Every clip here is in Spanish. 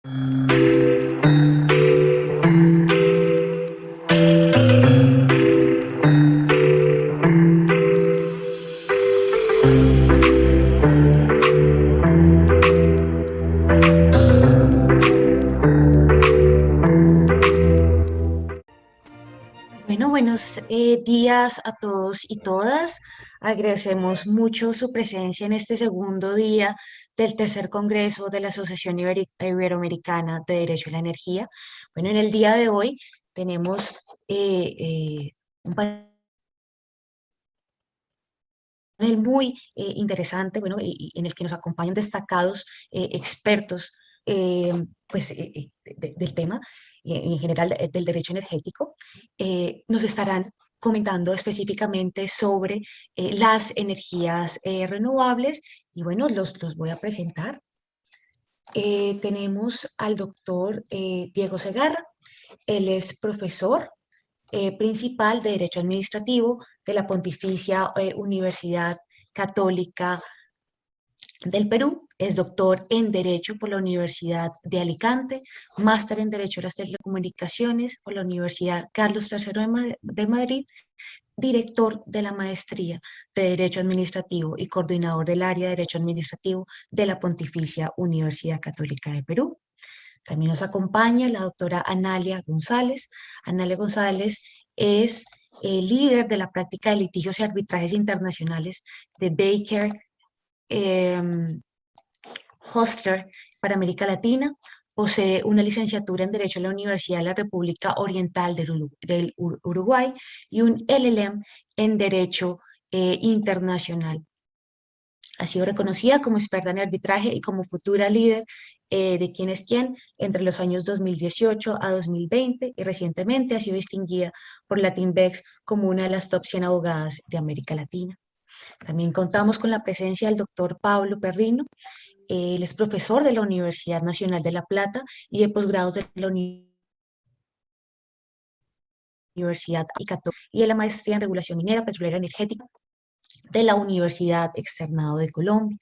Bueno, buenos días a todos y todas. Agradecemos mucho su presencia en este segundo día del tercer Congreso de la Asociación Iberoamericana de Derecho a la Energía. Bueno, en el día de hoy tenemos un panel muy interesante, bueno, y en el que nos acompañan destacados expertos del tema y en general del derecho energético. Nos estarán comentando específicamente sobre las energías renovables y bueno, los voy a presentar. Tenemos al doctor Diego Segarra. Él es profesor principal de Derecho Administrativo de la Pontificia Universidad Católica del Perú. Es doctor en Derecho por la Universidad de Alicante, máster en Derecho de las Telecomunicaciones por la Universidad Carlos III de Madrid, director de la Maestría de Derecho Administrativo y coordinador del área de Derecho Administrativo de la Pontificia Universidad Católica de Perú. También nos acompaña la doctora Analia González. Analia González es líder de la práctica de litigios y arbitrajes internacionales de Baker eh, Hostler para América Latina. Posee una licenciatura en Derecho en la Universidad de la República Oriental del Uruguay y un LLM en Derecho Internacional. Ha sido reconocida como experta en arbitraje y como futura líder de Quién es Quién entre los años 2018 a 2020 y recientemente ha sido distinguida por Latinvex como una de las top 100 abogadas de América Latina. También contamos con la presencia del doctor Pablo Perrino. Él es profesor de la Universidad Nacional de La Plata y de posgrados de la Universidad Católica y de la maestría en regulación minera, petrolera y energética de la Universidad Externado de Colombia.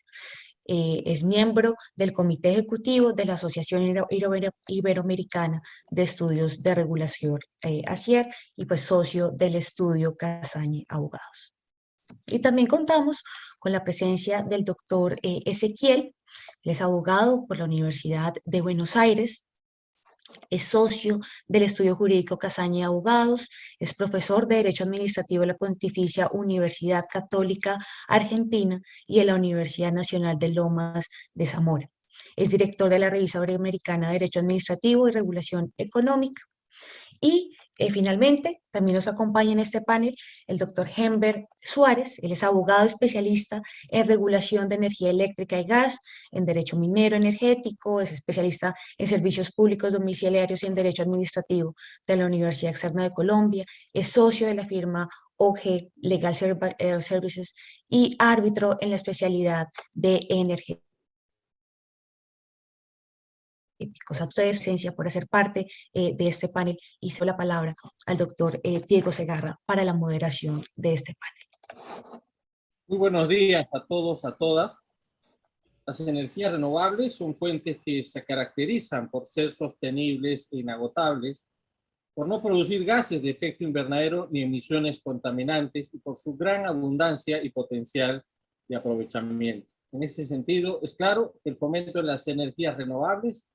Es miembro del Comité Ejecutivo de la Asociación Iberoamericana de Estudios de Regulación, ASIER, y pues socio del estudio Casañe Abogados. Y también contamos con la presencia del doctor Ezequiel. Él es abogado por la Universidad de Buenos Aires, es socio del Estudio Jurídico Casaña y Abogados, es profesor de Derecho Administrativo de la Pontificia Universidad Católica Argentina y de la Universidad Nacional de Lomas de Zamora. Es director de la Revista Iberoamericana de Derecho Administrativo y Regulación Económica. Y finalmente, también nos acompaña en este panel el doctor Hember Suárez. Él es abogado especialista en regulación de energía eléctrica y gas, en derecho minero energético, es especialista en servicios públicos domiciliarios y en derecho administrativo de la Universidad Externa de Colombia, es socio de la firma OG Legal Services y árbitro en la especialidad de energía. A ustedes, presencia, por hacer parte de este panel y cedo la palabra al doctor Diego Segarra para la moderación de este panel. Muy buenos días a todos, a todas. Las energías renovables son fuentes que se caracterizan por ser sostenibles e inagotables, por no producir gases de efecto invernadero ni emisiones contaminantes y por su gran abundancia y potencial de aprovechamiento. En ese sentido, es claro que el fomento de las energías renovables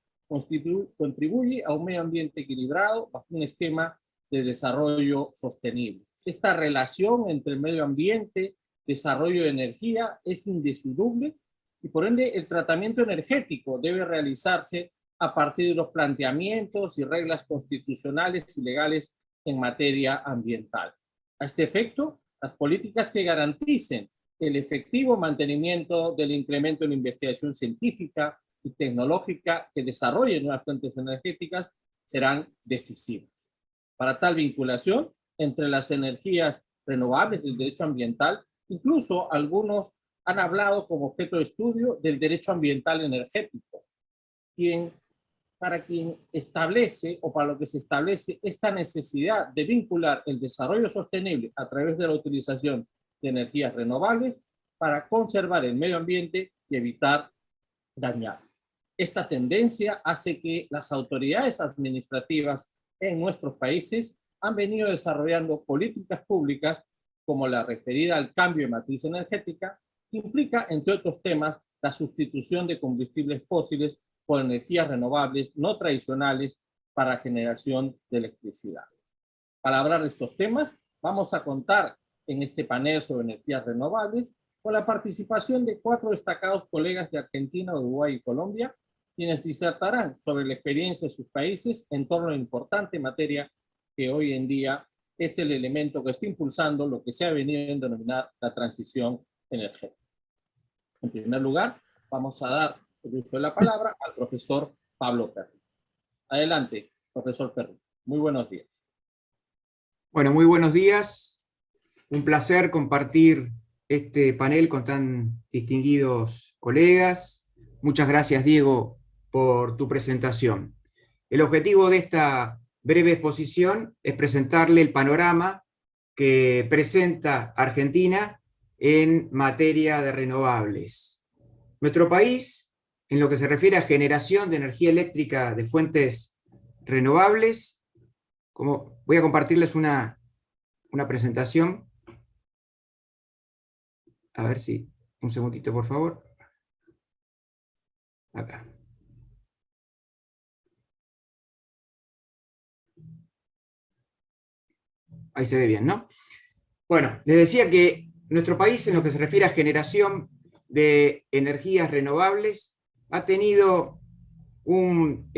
contribuye a un medio ambiente equilibrado bajo un esquema de desarrollo sostenible. Esta relación entre el medio ambiente, desarrollo de energía es indisoluble y por ende el tratamiento energético debe realizarse a partir de los planteamientos y reglas constitucionales y legales en materia ambiental. A este efecto, las políticas que garanticen el efectivo mantenimiento del incremento en la investigación científica y tecnológica que desarrollen nuevas fuentes energéticas serán decisivas. Para tal vinculación entre las energías renovables del derecho ambiental, incluso algunos han hablado como objeto de estudio del derecho ambiental energético, para quien establece o para lo que se establece esta necesidad de vincular el desarrollo sostenible a través de la utilización de energías renovables para conservar el medio ambiente y evitar dañarlo. Esta tendencia hace que las autoridades administrativas en nuestros países han venido desarrollando políticas públicas como la referida al cambio de matriz energética, que implica, entre otros temas, la sustitución de combustibles fósiles por energías renovables no tradicionales para generación de electricidad. Para hablar de estos temas, vamos a contar en este panel sobre energías renovables con la participación de 4 destacados colegas de Argentina, Uruguay y Colombia, quienes disertarán sobre la experiencia de sus países en torno a la importante materia que hoy en día es el elemento que está impulsando lo que se ha venido a denominar la transición energética. En primer lugar, vamos a dar el uso de la palabra al profesor Pablo Perry. Adelante, profesor Perry. Muy buenos días. Bueno, muy buenos días. Un placer compartir este panel con tan distinguidos colegas. Muchas gracias, Diego, por tu presentación. El objetivo de esta breve exposición es presentarle el panorama que presenta Argentina en materia de renovables. Nuestro país, en lo que se refiere a generación de energía eléctrica de fuentes renovables, voy a compartirles una presentación. A ver si, un segundito por favor. Acá. Ahí se ve bien, ¿no? Bueno, les decía que nuestro país, en lo que se refiere a generación de energías renovables, ha tenido un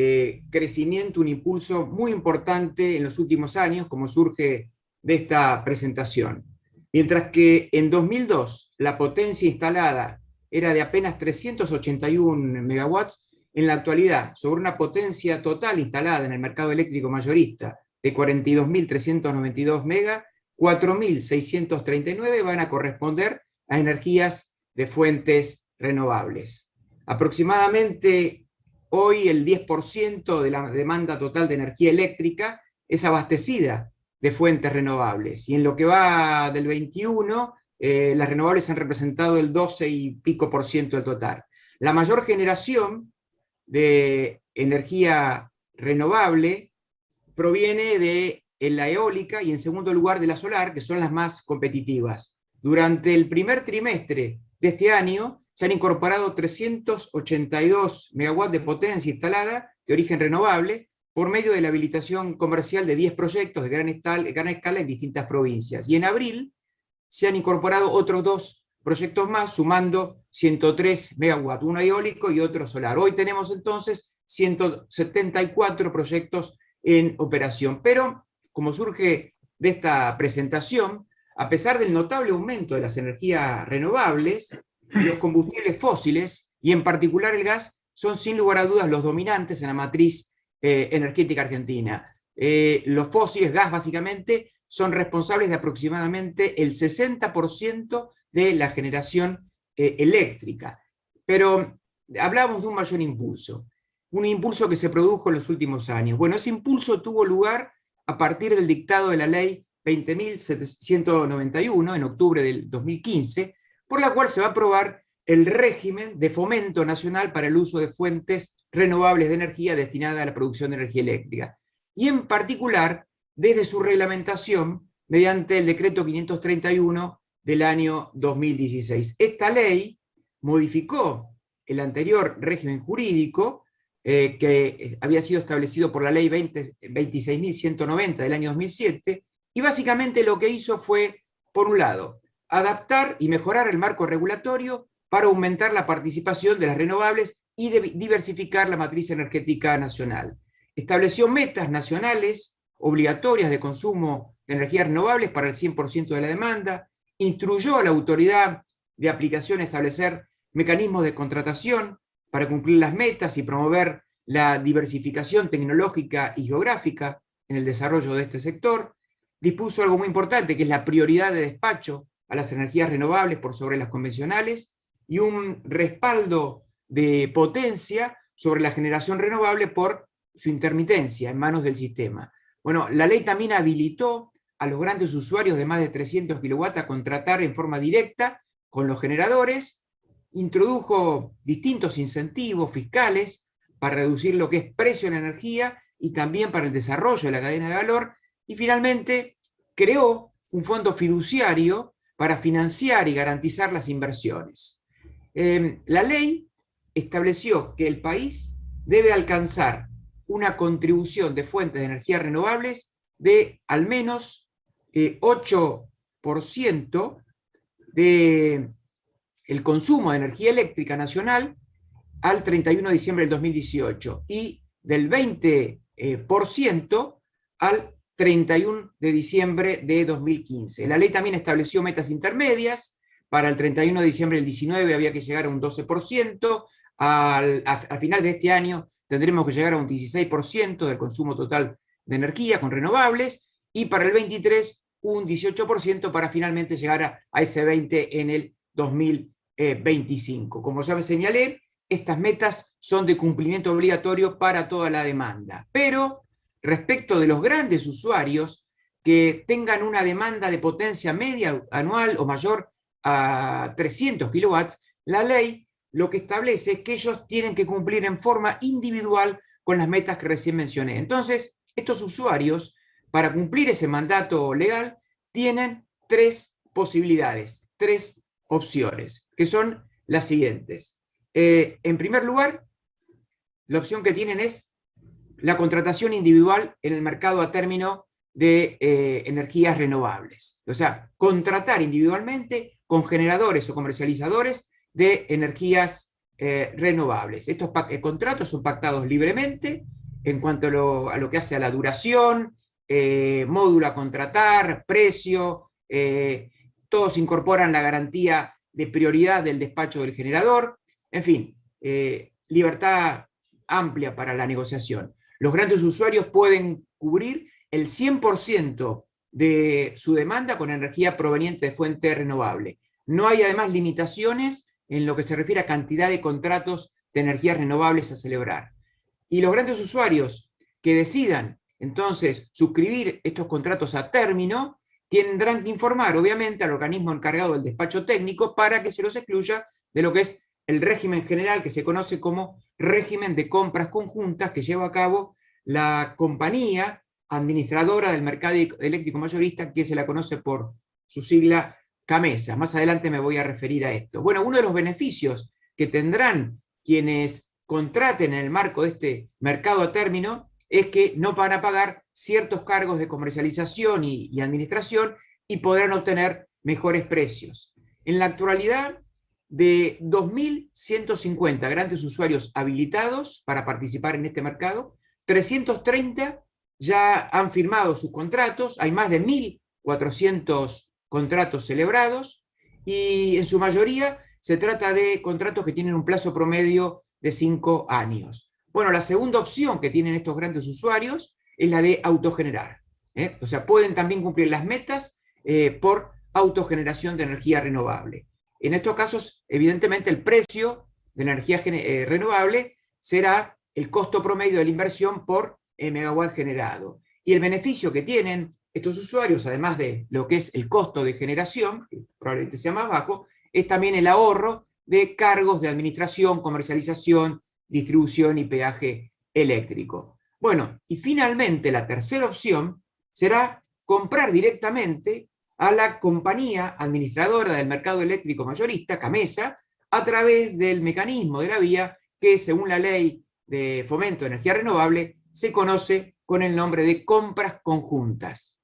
crecimiento, un impulso muy importante en los últimos años, como surge de esta presentación. Mientras que en 2002 la potencia instalada era de apenas 381 megawatts, en la actualidad, sobre una potencia total instalada en el mercado eléctrico mayorista de 42.392 megas, 4.639 van a corresponder a energías de fuentes renovables. Aproximadamente hoy el 10% de la demanda total de energía eléctrica es abastecida de fuentes renovables. Y en lo que va del 21, las renovables han representado el 12 y pico por ciento del total. La mayor generación de energía renovable proviene de la eólica y en segundo lugar de la solar, que son las más competitivas. Durante el primer trimestre de este año se han incorporado 382 megawatts de potencia instalada de origen renovable por medio de la habilitación comercial de 10 proyectos de gran escala en distintas provincias. Y en abril se han incorporado otros 2 proyectos más, sumando 103 megawatts, uno eólico y otro solar. Hoy tenemos entonces 174 proyectos en operación. Pero, como surge de esta presentación, a pesar del notable aumento de las energías renovables, los combustibles fósiles, y en particular el gas, son sin lugar a dudas los dominantes en la matriz energética argentina. Los fósiles, gas básicamente, son responsables de aproximadamente el 60% de la generación eléctrica. Pero hablamos de un mayor impulso, un impulso que se produjo en los últimos años. Bueno, ese impulso tuvo lugar a partir del dictado de la ley 20.791 en octubre del 2015, por la cual se va a aprobar el régimen de fomento nacional para el uso de fuentes renovables de energía destinada a la producción de energía eléctrica. Y en particular, desde su reglamentación, mediante el decreto 531 del año 2016. Esta ley modificó el anterior régimen jurídico que había sido establecido por la ley 26.190 del año 2007, y básicamente lo que hizo fue, por un lado, adaptar y mejorar el marco regulatorio para aumentar la participación de las renovables y diversificar la matriz energética nacional. Estableció metas nacionales obligatorias de consumo de energías renovables para el 100% de la demanda, instruyó a la autoridad de aplicación a establecer mecanismos de contratación para cumplir las metas y promover la diversificación tecnológica y geográfica en el desarrollo de este sector. Dispuso algo muy importante, que es la prioridad de despacho a las energías renovables por sobre las convencionales y un respaldo de potencia sobre la generación renovable por su intermitencia en manos del sistema. Bueno, la ley también habilitó a los grandes usuarios de más de 300 kilowatts a contratar en forma directa con los generadores, introdujo distintos incentivos fiscales para reducir lo que es precio en energía y también para el desarrollo de la cadena de valor. Y finalmente creó un fondo fiduciario para financiar y garantizar las inversiones. La ley estableció que el país debe alcanzar una contribución de fuentes de energías renovables de al menos 8% del consumo de energía eléctrica nacional al 31 de diciembre del 2018 y del 20% al 31 de diciembre de 2015. La ley también estableció metas intermedias. Para el 31 de diciembre del 19 había que llegar a un 12%, al final de este año tendremos que llegar a un 16% del consumo total de energía con renovables, y para el 23 un 18% para finalmente llegar a ese 20% en el 2025. Como ya me señalé, estas metas son de cumplimiento obligatorio para toda la demanda, pero respecto de los grandes usuarios que tengan una demanda de potencia media anual o mayor a 300 kilowatts, la ley lo que establece es que ellos tienen que cumplir en forma individual con las metas que recién mencioné. Entonces, estos usuarios, para cumplir ese mandato legal, tienen tres posibilidades, tres opciones, que son las siguientes. En primer lugar, la opción que tienen es la contratación individual en el mercado a término de energías renovables. O sea, contratar individualmente con generadores o comercializadores de energías renovables. Estos contratos son pactados libremente en cuanto a lo que hace a la duración, módulo a contratar, precio, todos incorporan la garantía de prioridad del despacho del generador, en fin, libertad amplia para la negociación. Los grandes usuarios pueden cubrir el 100% de su demanda con energía proveniente de fuente renovable. No hay además limitaciones en lo que se refiere a cantidad de contratos de energías renovables a celebrar. Y los grandes usuarios que decidan entonces suscribir estos contratos a término tendrán que informar obviamente al organismo encargado del despacho técnico para que se los excluya de lo que es el régimen general que se conoce como régimen de compras conjuntas que lleva a cabo la compañía administradora del mercado eléctrico mayorista, que se la conoce por su sigla CAMESA. Más adelante me voy a referir a esto. Bueno, uno de los beneficios que tendrán quienes contraten en el marco de este mercado a término es que no van a pagar ciertos cargos de comercialización y administración y podrán obtener mejores precios. En la actualidad, de 2.150 grandes usuarios habilitados para participar en este mercado, 330 ya han firmado sus contratos, hay más de 1.400 contratos celebrados y en su mayoría se trata de contratos que tienen un plazo promedio de 5 años. Bueno, la segunda opción que tienen estos grandes usuarios es la de autogenerar. O sea, pueden también cumplir las metas por autogeneración de energía renovable. En estos casos, evidentemente, el precio de la energía renovable será el costo promedio de la inversión por megawatt generado. Y el beneficio que tienen estos usuarios, además de lo que es el costo de generación, que probablemente sea más bajo, es también el ahorro de cargos de administración, comercialización, distribución y peaje eléctrico. Bueno, y finalmente la tercera opción será comprar directamente a la compañía administradora del mercado eléctrico mayorista, CAMESA, a través del mecanismo de la vía que, según la Ley de Fomento de Energía Renovable, se conoce con el nombre de compras conjuntas.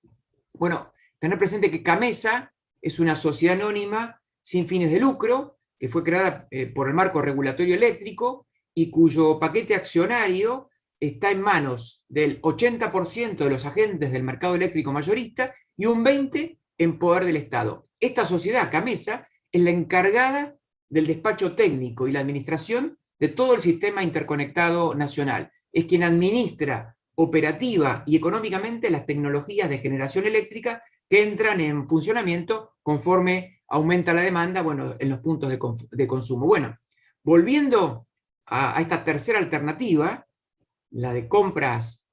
Bueno, tener presente que CAMESA es una sociedad anónima sin fines de lucro, que fue creada por el marco regulatorio eléctrico y cuyo paquete accionario está en manos del 80% de los agentes del mercado eléctrico mayorista y un 20% en poder del Estado. Esta sociedad, CAMESA, es la encargada del despacho técnico y la administración de todo el sistema interconectado nacional. Es quien administra operativa y económicamente las tecnologías de generación eléctrica que entran en funcionamiento conforme aumenta la demanda, bueno, en los puntos de consumo. Bueno, volviendo a esta tercera alternativa, la de compras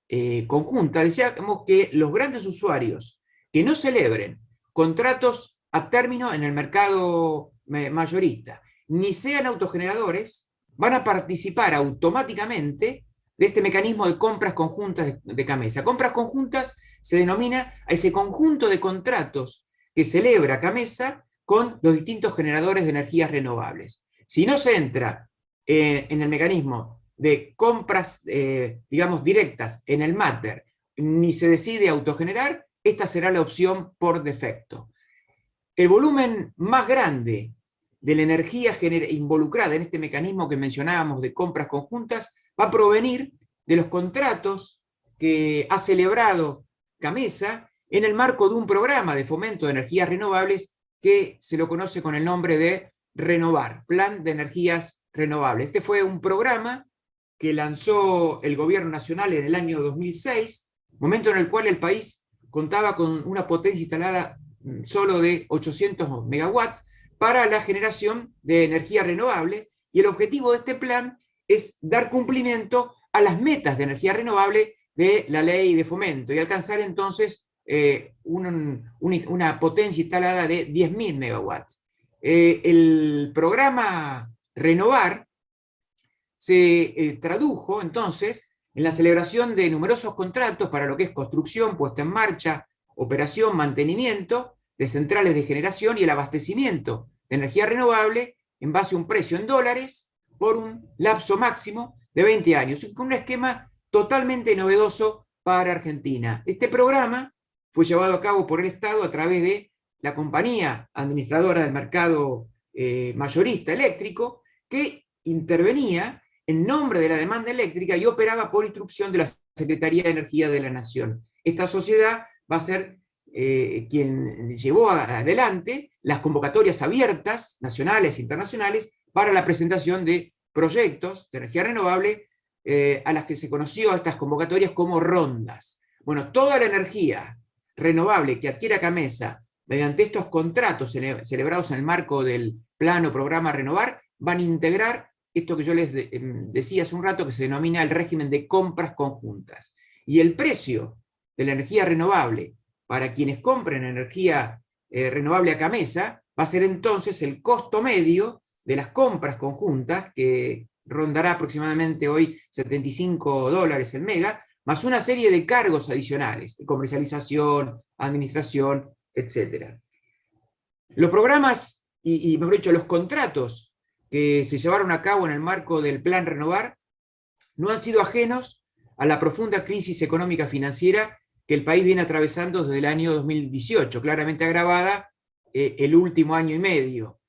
conjuntas, decíamos que los grandes usuarios que no celebren contratos a término en el mercado mayorista, ni sean autogeneradores, van a participar automáticamente de este mecanismo de compras conjuntas de CAMESA. Compras conjuntas se denomina a ese conjunto de contratos que celebra CAMESA con los distintos generadores de energías renovables. Si no se entra en el mecanismo de compras, digamos, directas en el MATER, ni se decide autogenerar, esta será la opción por defecto. El volumen más grande de la energía involucrada en este mecanismo que mencionábamos de compras conjuntas va a provenir de los contratos que ha celebrado CAMESA en el marco de un programa de fomento de energías renovables que se lo conoce con el nombre de Renovar, Plan de Energías Renovables. Este fue un programa que lanzó el Gobierno Nacional en el año 2006, momento en el cual el país contaba con una potencia instalada solo de 800 megawatts para la generación de energía renovable, y el objetivo de este plan es dar cumplimiento a las metas de energía renovable de la ley de fomento y alcanzar entonces una potencia instalada de 10.000 megawatts. El programa Renovar se tradujo entonces en la celebración de numerosos contratos para lo que es construcción, puesta en marcha, operación, mantenimiento de centrales de generación y el abastecimiento de energía renovable en base a un precio en dólares por un lapso máximo de 20 años, con un esquema totalmente novedoso para Argentina. Este programa fue llevado a cabo por el Estado a través de la compañía administradora del mercado mayorista eléctrico, que intervenía en nombre de la demanda eléctrica y operaba por instrucción de la Secretaría de Energía de la Nación. Esta sociedad va a ser quien llevó adelante las convocatorias abiertas, nacionales e internacionales, para la presentación de proyectos de energía renovable, a las que se conoció a estas convocatorias como rondas. Bueno, toda la energía renovable que adquiera CAMESA mediante estos contratos celebrados en el marco del plan o programa Renovar, van a integrar esto que yo les decía hace un rato, que se denomina el régimen de compras conjuntas. Y el precio de la energía renovable para quienes compren energía renovable a CAMESA va a ser entonces el costo medio de las compras conjuntas, que rondará aproximadamente hoy $75 el mega, más una serie de cargos adicionales, de comercialización, administración, etc. Los programas, y mejor dicho, los contratos que se llevaron a cabo en el marco del Plan Renovar no han sido ajenos a la profunda crisis económica financiera que el país viene atravesando desde el año 2018, claramente agravada el último año y medio.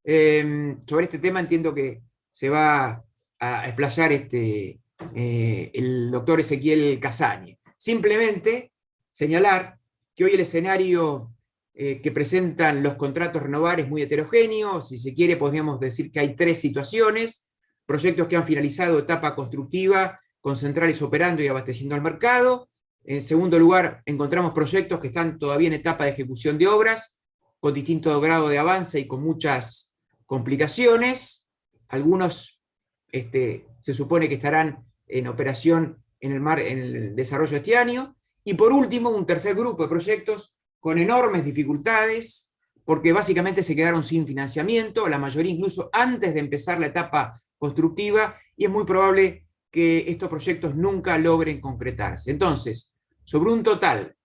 Sobre este tema entiendo que se va a explayar el doctor Ezequiel Casañe. Simplemente señalar que hoy el escenario que presentan los contratos Renovar es muy heterogéneo. Si se quiere, podríamos decir que hay tres situaciones: proyectos que han finalizado etapa constructiva, con centrales operando y abasteciendo al mercado. En segundo lugar, encontramos proyectos que están todavía en etapa de ejecución de obras, con distinto grado de avance y con muchas complicaciones. Algunos se supone que estarán en operación en el desarrollo de este año. Y por último, un tercer grupo de proyectos con enormes dificultades, porque básicamente se quedaron sin financiamiento, la mayoría incluso antes de empezar la etapa constructiva, y es muy probable que estos proyectos nunca logren concretarse. Entonces, sobre un total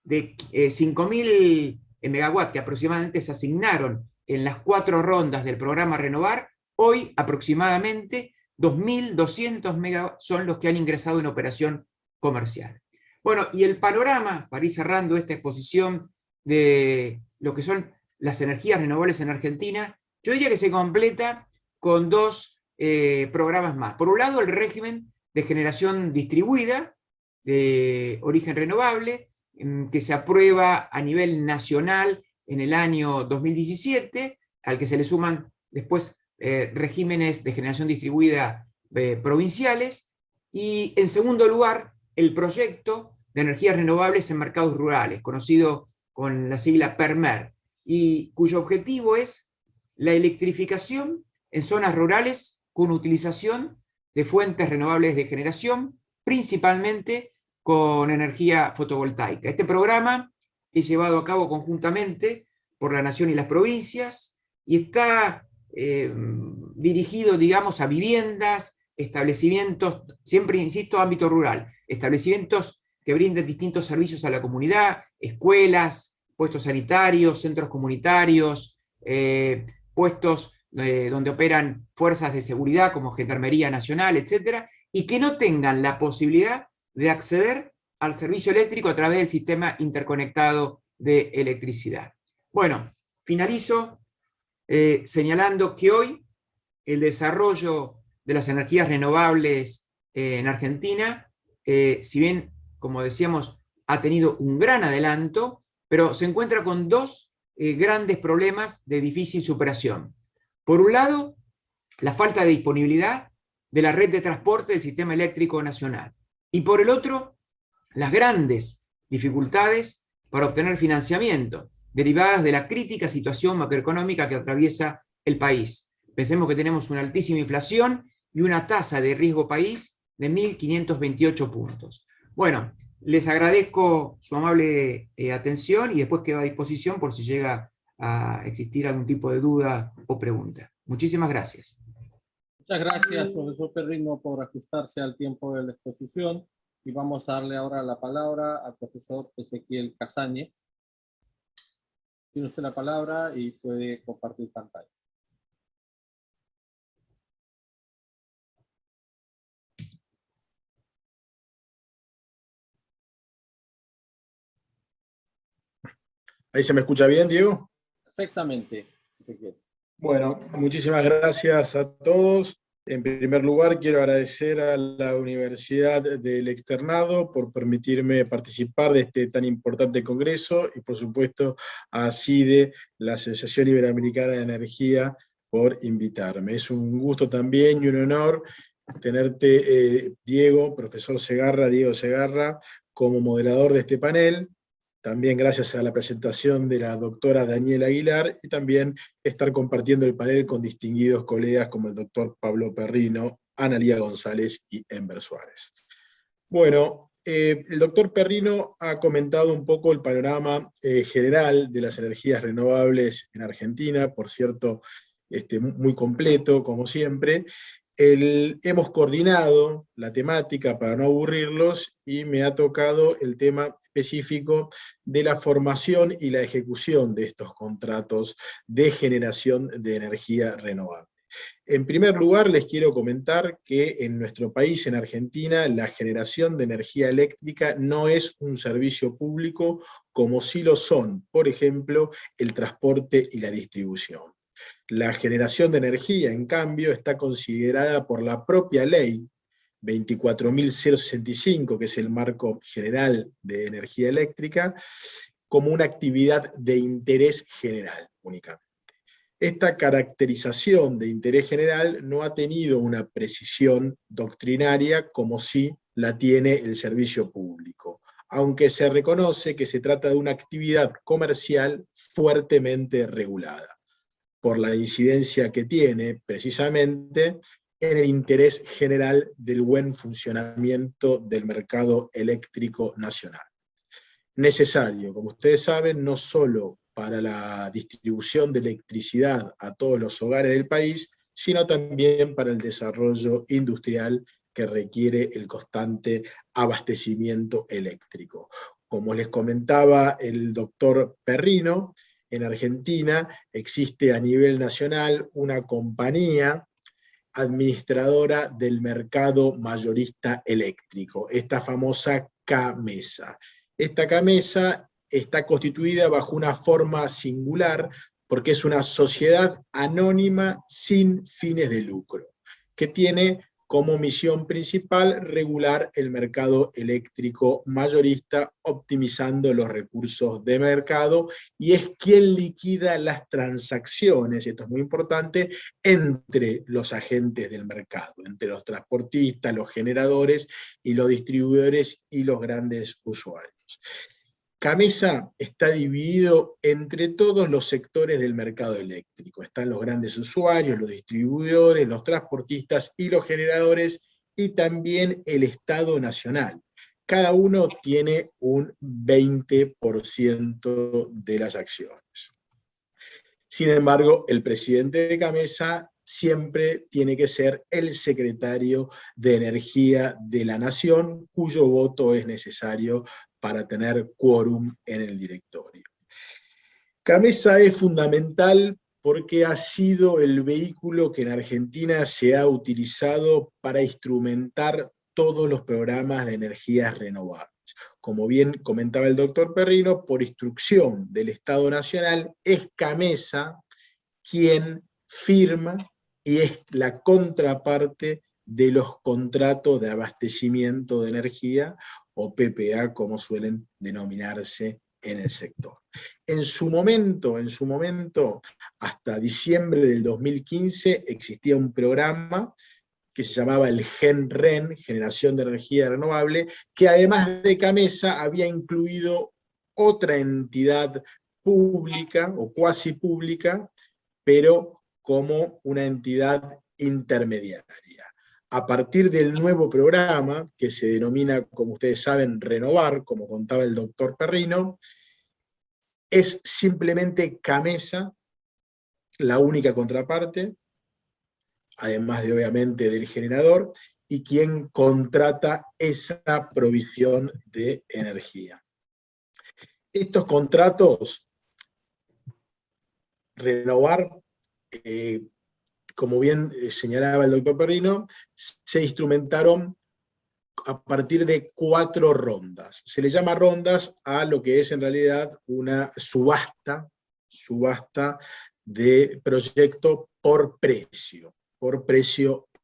de 5.000 megawatts que aproximadamente se asignaron en las 4 rondas del programa Renovar, hoy aproximadamente 2.200 megawatts son los que han ingresado en operación comercial. Bueno, y el panorama, para ir cerrando esta exposición de lo que son las energías renovables en Argentina, yo diría que se completa con dos programas más. Por un lado, el régimen de generación distribuida de origen renovable, que se aprueba a nivel nacional en el año 2017, al que se le suman después regímenes de generación distribuida provinciales, y en segundo lugar, el proyecto de energías renovables en mercados rurales, conocido con la sigla PERMER, y cuyo objetivo es la electrificación en zonas rurales con utilización de fuentes renovables de generación, principalmente con energía fotovoltaica. Este programa es llevado a cabo conjuntamente por la Nación y las provincias, y está dirigido, digamos, a viviendas, establecimientos, siempre insisto, ámbito rural, establecimientos que brinden distintos servicios a la comunidad, escuelas, puestos sanitarios, centros comunitarios, puestos donde operan fuerzas de seguridad como Gendarmería Nacional, etcétera, y que no tengan la posibilidad de acceder al servicio eléctrico a través del sistema interconectado de electricidad. Bueno, finalizo señalando que hoy el desarrollo de las energías renovables en Argentina, si bien, como decíamos, ha tenido un gran adelanto, pero se encuentra con dos grandes problemas de difícil superación. Por un lado, la falta de disponibilidad de la red de transporte del sistema eléctrico nacional. Y por el otro, las grandes dificultades para obtener financiamiento, derivadas de la crítica situación macroeconómica que atraviesa el país. Pensemos que tenemos una altísima inflación y una tasa de riesgo país de 1.528 puntos. Bueno, les agradezco su amable atención y después quedo a disposición por si llega a existir algún tipo de duda o pregunta. Muchísimas gracias. Muchas gracias, profesor Perrino, por ajustarse al tiempo de la exposición. Y vamos a darle ahora la palabra al profesor Ezequiel Casañe. Tiene usted la palabra y puede compartir pantalla. ¿Ahí se me escucha bien, Diego? Perfectamente, Ezequiel. Bueno, muchísimas gracias a todos. En primer lugar, quiero agradecer a la Universidad del Externado por permitirme participar de este tan importante congreso y, por supuesto, a CIDE, la Asociación Iberoamericana de Energía, por invitarme. Es un gusto también y un honor tenerte, Diego, profesor Segarra, Diego Segarra, como moderador de este panel. También gracias a la presentación de la doctora Daniela Aguilar, y también estar compartiendo el panel con distinguidos colegas como el doctor Pablo Perrino, Analía González y Enver Suárez. Bueno, el doctor Perrino ha comentado un poco el panorama general de las energías renovables en Argentina, por cierto, muy completo, como siempre. Hemos coordinado la temática para no aburrirlos, y me ha tocado el tema específico de la formación y la ejecución de estos contratos de generación de energía renovable. En primer lugar, les quiero comentar que en nuestro país, en Argentina, la generación de energía eléctrica no es un servicio público como sí lo son, por ejemplo, el transporte y la distribución. La generación de energía, en cambio, está considerada por la propia ley 24.065, que es el marco general de energía eléctrica, como una actividad de interés general únicamente. Esta caracterización de interés general no ha tenido una precisión doctrinaria como sí la tiene el servicio público, aunque se reconoce que se trata de una actividad comercial fuertemente regulada, por la incidencia que tiene precisamente en el interés general del buen funcionamiento del mercado eléctrico nacional. Necesario, como ustedes saben, no solo para la distribución de electricidad a todos los hogares del país, sino también para el desarrollo industrial que requiere el constante abastecimiento eléctrico. Como les comentaba el doctor Perrino, en Argentina existe a nivel nacional una compañía administradora del mercado mayorista eléctrico, esta famosa CAMESA. Esta CAMESA está constituida bajo una forma singular porque es una sociedad anónima sin fines de lucro, que tiene como misión principal regular el mercado eléctrico mayorista, optimizando los recursos de mercado, y es quien liquida las transacciones, esto es muy importante, entre los agentes del mercado, entre los transportistas, los generadores y los distribuidores y los grandes usuarios. CAMESA está dividido entre todos los sectores del mercado eléctrico. Están los grandes usuarios, los distribuidores, los transportistas y los generadores, y también el Estado Nacional. Cada uno tiene un 20% de las acciones. Sin embargo, el presidente de CAMESA siempre tiene que ser el secretario de Energía de la Nación, cuyo voto es necesario para tener quórum en el directorio. CAMESA es fundamental porque ha sido el vehículo que en Argentina se ha utilizado para instrumentar todos los programas de energías renovables. Como bien comentaba el doctor Perrino, por instrucción del Estado Nacional, es CAMESA quien firma y es la contraparte de los contratos de abastecimiento de energía, o PPA, como suelen denominarse en el sector. En su momento, hasta diciembre del 2015, existía un programa que se llamaba el GENREN, Generación de Energía Renovable, que además de CAMESA había incluido otra entidad pública o cuasi pública, pero como una entidad intermediaria. A partir del nuevo programa, que se denomina, como ustedes saben, Renovar, como contaba el doctor Perrino, es simplemente CAMESA la única contraparte, además de obviamente del generador, y quien contrata esa provisión de energía. Estos contratos, Renovar, como bien señalaba el doctor Perrino, se instrumentaron a partir de 4 rondas. Se le llama rondas a lo que es en realidad una subasta de proyecto por precio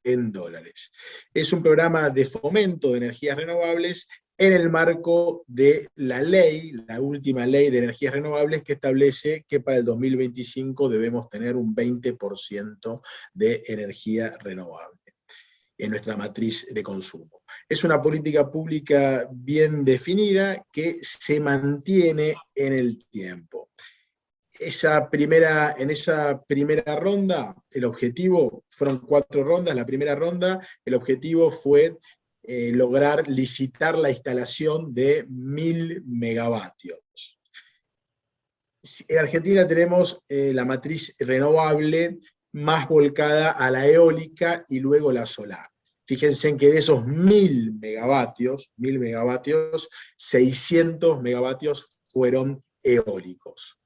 en dólares. Es un programa de fomento de energías renovables en el marco de la ley, la última ley de energías renovables, que establece que para el 2025 debemos tener un 20% de energía renovable en nuestra matriz de consumo. Es una política pública bien definida que se mantiene en el tiempo. En esa primera ronda, el objetivo, fueron 4 rondas, la primera ronda, el objetivo fue lograr licitar la instalación de 1000 megavatios. En Argentina tenemos la matriz renovable más volcada a la eólica y luego la solar. Fíjense en que de esos 1000 megavatios, 600 megavatios fueron eólicos.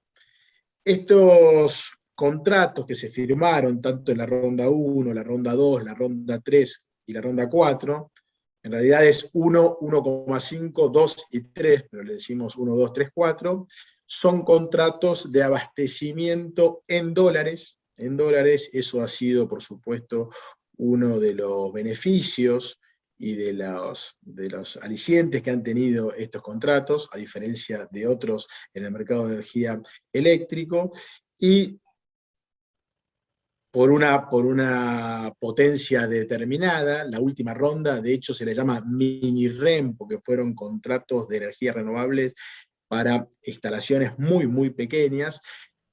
Estos contratos que se firmaron tanto en la ronda 1, la ronda 2, la ronda 3 y la ronda 4, en realidad es 1, 1,5, 2 y 3, pero le decimos 1, 2, 3, 4, son contratos de abastecimiento en dólares. En dólares, eso ha sido, por supuesto, uno de los beneficios y de los alicientes que han tenido estos contratos, a diferencia de otros en el mercado de energía eléctrico, y por una potencia determinada. La última ronda, de hecho, se le llama mini REM, porque fueron contratos de energías renovables para instalaciones muy, muy pequeñas,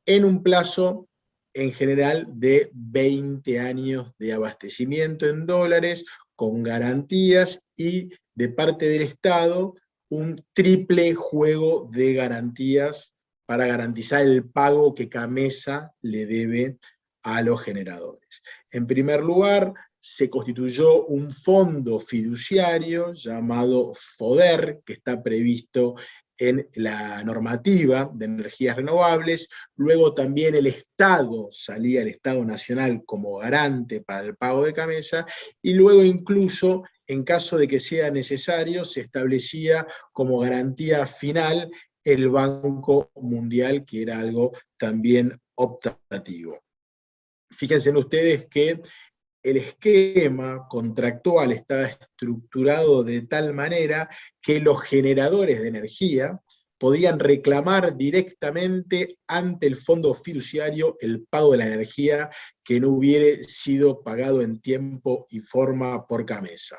en un plazo en general de 20 años de abastecimiento en dólares, con garantías, y de parte del Estado un triple juego de garantías para garantizar el pago que CAMESA le debe a los generadores. En primer lugar, se constituyó un fondo fiduciario llamado FODER, que está previsto en la normativa de energías renovables. Luego también el Estado Nacional como garante para el pago de CAMESA, y luego incluso, en caso de que sea necesario, se establecía como garantía final el Banco Mundial, que era algo también optativo. Fíjense ustedes que el esquema contractual está estructurado de tal manera que los generadores de energía podían reclamar directamente ante el fondo fiduciario el pago de la energía que no hubiere sido pagado en tiempo y forma por CAMESA.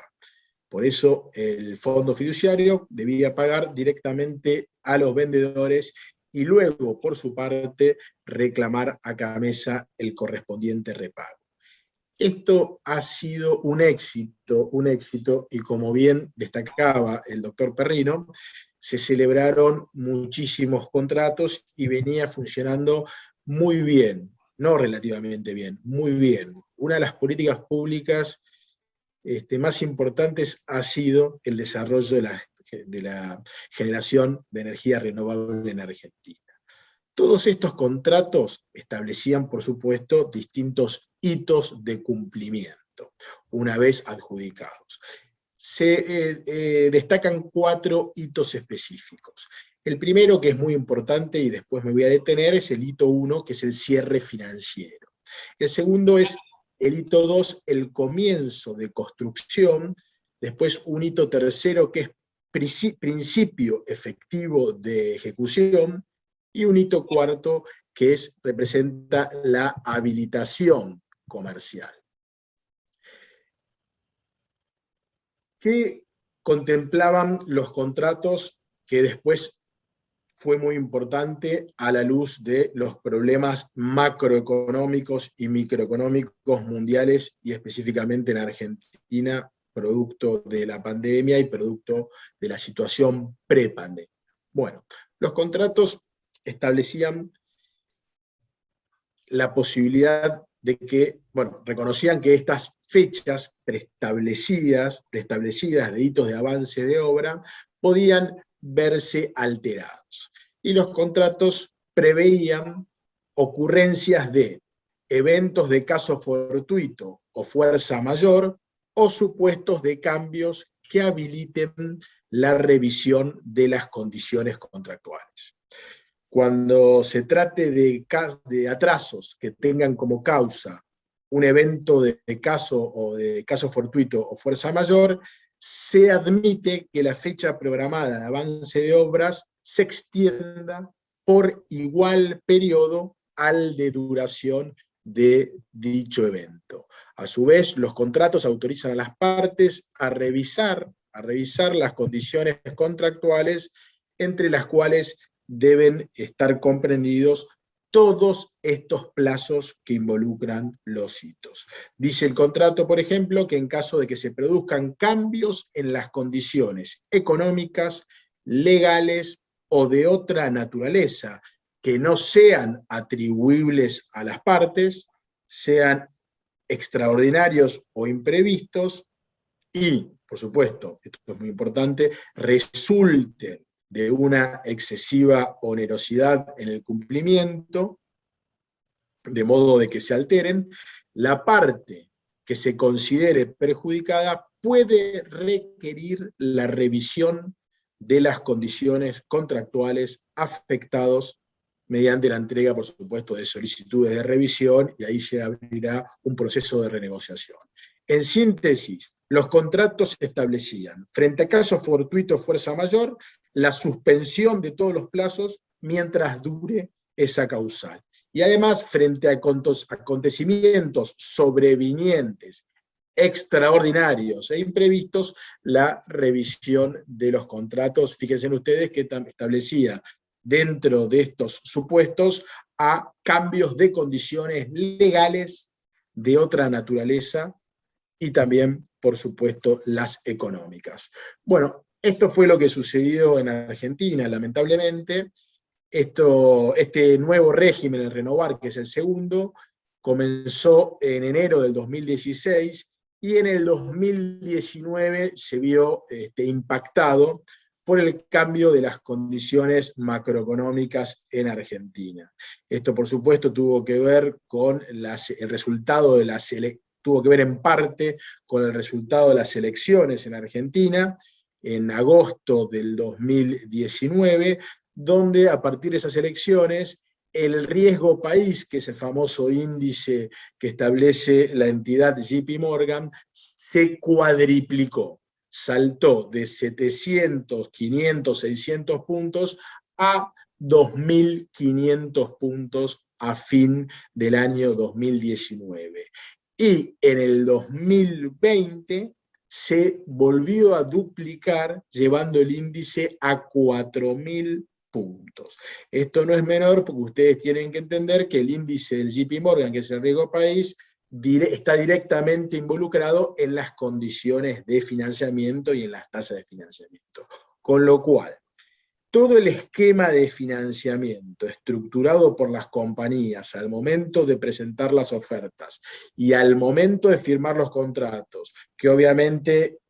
Por eso el fondo fiduciario debía pagar directamente a los vendedores y luego, por su parte, reclamar a CAMESA el correspondiente repago. Esto ha sido un éxito, y como bien destacaba el doctor Perrino, se celebraron muchísimos contratos y venía funcionando muy bien. no relativamente bien, muy bien. Una de las políticas públicas más importantes ha sido el desarrollo de la generación de energía renovable en Argentina. Todos estos contratos establecían, por supuesto, distintos hitos de cumplimiento, una vez adjudicados. Se destacan 4 hitos específicos. El primero, que es muy importante y después me voy a detener, es el hito 1, que es el cierre financiero. El segundo es el hito 2, el comienzo de construcción. Después un hito tercero, que es principio efectivo de ejecución. Y un hito cuarto, que representa la habilitación comercial. ¿Qué contemplaban los contratos que después fue muy importante a la luz de los problemas macroeconómicos y microeconómicos mundiales y específicamente en Argentina, producto de la pandemia y producto de la situación prepandemia? Bueno, los contratos establecían la posibilidad de que, reconocían que estas fechas preestablecidas de hitos de avance de obra podían verse alterados. Y los contratos preveían ocurrencias de eventos de caso fortuito o fuerza mayor, o supuestos de cambios que habiliten la revisión de las condiciones contractuales. Cuando se trate de atrasos que tengan como causa un evento de caso fortuito o fuerza mayor, se admite que la fecha programada de avance de obras se extienda por igual periodo al de duración de dicho evento. A su vez, los contratos autorizan a las partes a revisar las condiciones contractuales, entre las cuales deben estar comprendidos todos estos plazos que involucran los hitos. Dice el contrato, por ejemplo, que en caso de que se produzcan cambios en las condiciones económicas, legales o de otra naturaleza que no sean atribuibles a las partes, sean extraordinarios o imprevistos, y, por supuesto, esto es muy importante, resulten de una excesiva onerosidad en el cumplimiento, de modo de que se alteren, la parte que se considere perjudicada puede requerir la revisión de las condiciones contractuales afectados mediante la entrega, por supuesto, de solicitudes de revisión, y ahí se abrirá un proceso de renegociación. En síntesis, los contratos establecían, frente a casos fortuitos o fuerza mayor, la suspensión de todos los plazos mientras dure esa causal. Y además, frente a acontecimientos sobrevinientes, extraordinarios e imprevistos, la revisión de los contratos. Fíjense ustedes que establecía dentro de estos supuestos a cambios de condiciones legales de otra naturaleza y también, por supuesto, las económicas. Bueno, esto fue lo que sucedió en Argentina, lamentablemente. Este nuevo régimen, el Renovar, que es el segundo, comenzó en enero del 2016 y en el 2019 se vio impactado por el cambio de las condiciones macroeconómicas en Argentina. Esto, por supuesto, tuvo que ver con el resultado de tuvo que ver en parte con el resultado de las elecciones en Argentina, en agosto del 2019, donde a partir de esas elecciones, el riesgo país, que es el famoso índice que establece la entidad JP Morgan, se cuadriplicó. Saltó de 700, 500, 600 puntos a 2.500 puntos a fin del año 2019. Y en el 2020 se volvió a duplicar, llevando el índice a 4.000 puntos. Esto no es menor porque ustedes tienen que entender que el índice del JP Morgan, que es el riesgo país, está directamente involucrado en las condiciones de financiamiento y en las tasas de financiamiento. Con lo cual, todo el esquema de financiamiento estructurado por las compañías al momento de presentar las ofertas y al momento de firmar los contratos, que obviamente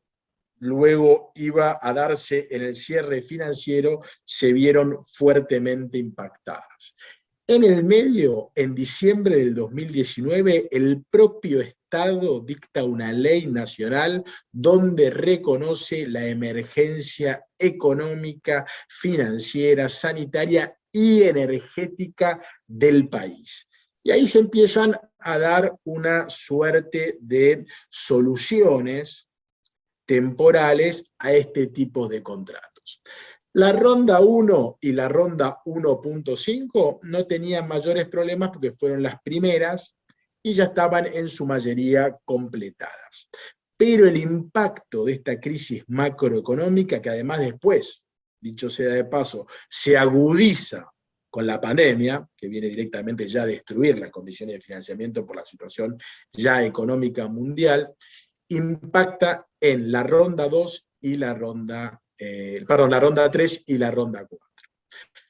luego iba a darse en el cierre financiero, se vieron fuertemente impactadas. En el medio, en diciembre del 2019, el propio Estado dicta una ley nacional donde reconoce la emergencia económica, financiera, sanitaria y energética del país. Y ahí se empiezan a dar una suerte de soluciones temporales a este tipo de contratos. La ronda 1 y la ronda 1.5 no tenían mayores problemas porque fueron las primeras y ya estaban en su mayoría completadas. Pero el impacto de esta crisis macroeconómica, que además después, dicho sea de paso, se agudiza con la pandemia, que viene directamente ya a destruir las condiciones de financiamiento por la situación ya económica mundial, impacta en la ronda 2 y la ronda, la ronda 3 y la ronda 4.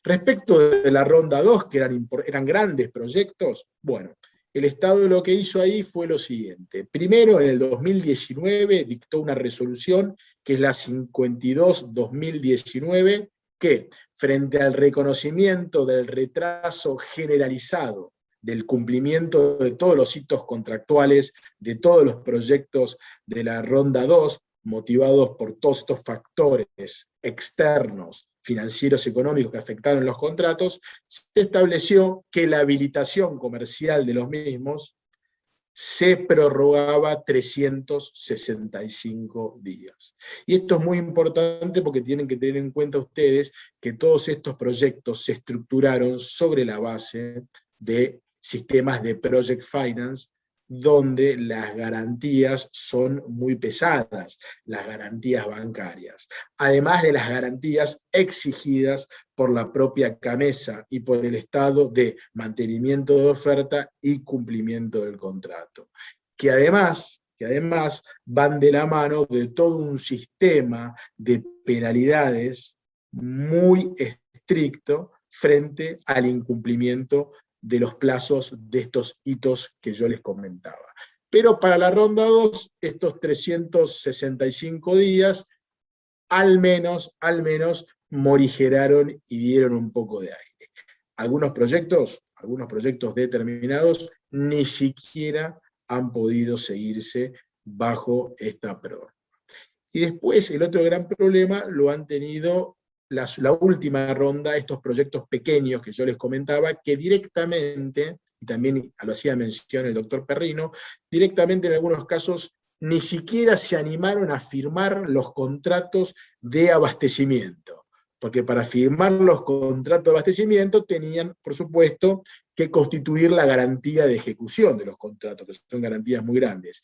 Respecto de la ronda 2, que eran grandes proyectos, bueno, el Estado lo que hizo ahí fue lo siguiente. Primero, en el 2019, dictó una resolución, que es la 52-2019, que, frente al reconocimiento del retraso generalizado del cumplimiento de todos los hitos contractuales, de todos los proyectos de la ronda 2, motivados por todos estos factores externos, financieros, económicos que afectaron los contratos, se estableció que la habilitación comercial de los mismos se prorrogaba 365 días. Y esto es muy importante porque tienen que tener en cuenta ustedes que todos estos proyectos se estructuraron sobre la base de sistemas de project finance, donde las garantías son muy pesadas, las garantías bancarias, además de las garantías exigidas por la propia CAMESA y por el Estado de mantenimiento de oferta y cumplimiento del contrato, que además van de la mano de todo un sistema de penalidades muy estricto frente al incumplimiento de los plazos de estos hitos que yo les comentaba. Pero para la ronda 2, estos 365 días, al menos morigeraron y dieron un poco de aire. Algunos proyectos determinados, ni siquiera han podido seguirse bajo esta prórroga. Y después, el otro gran problema lo han tenido la última ronda, estos proyectos pequeños que yo les comentaba, que directamente, y también lo hacía mención el doctor Perrino, directamente en algunos casos ni siquiera se animaron a firmar los contratos de abastecimiento, porque para firmar los contratos de abastecimiento tenían, por supuesto, que constituir la garantía de ejecución de los contratos, que son garantías muy grandes.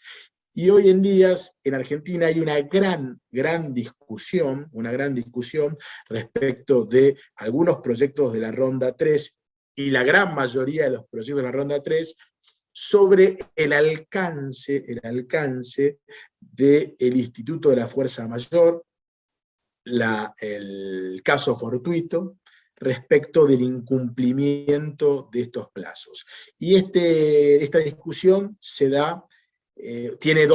Y hoy en día en Argentina hay una gran discusión respecto de algunos proyectos de la ronda 3 y la gran mayoría de los proyectos de la ronda 3 sobre el alcance del Instituto de la Fuerza Mayor, el caso fortuito, respecto del incumplimiento de estos plazos. Y esta discusión se da, tiene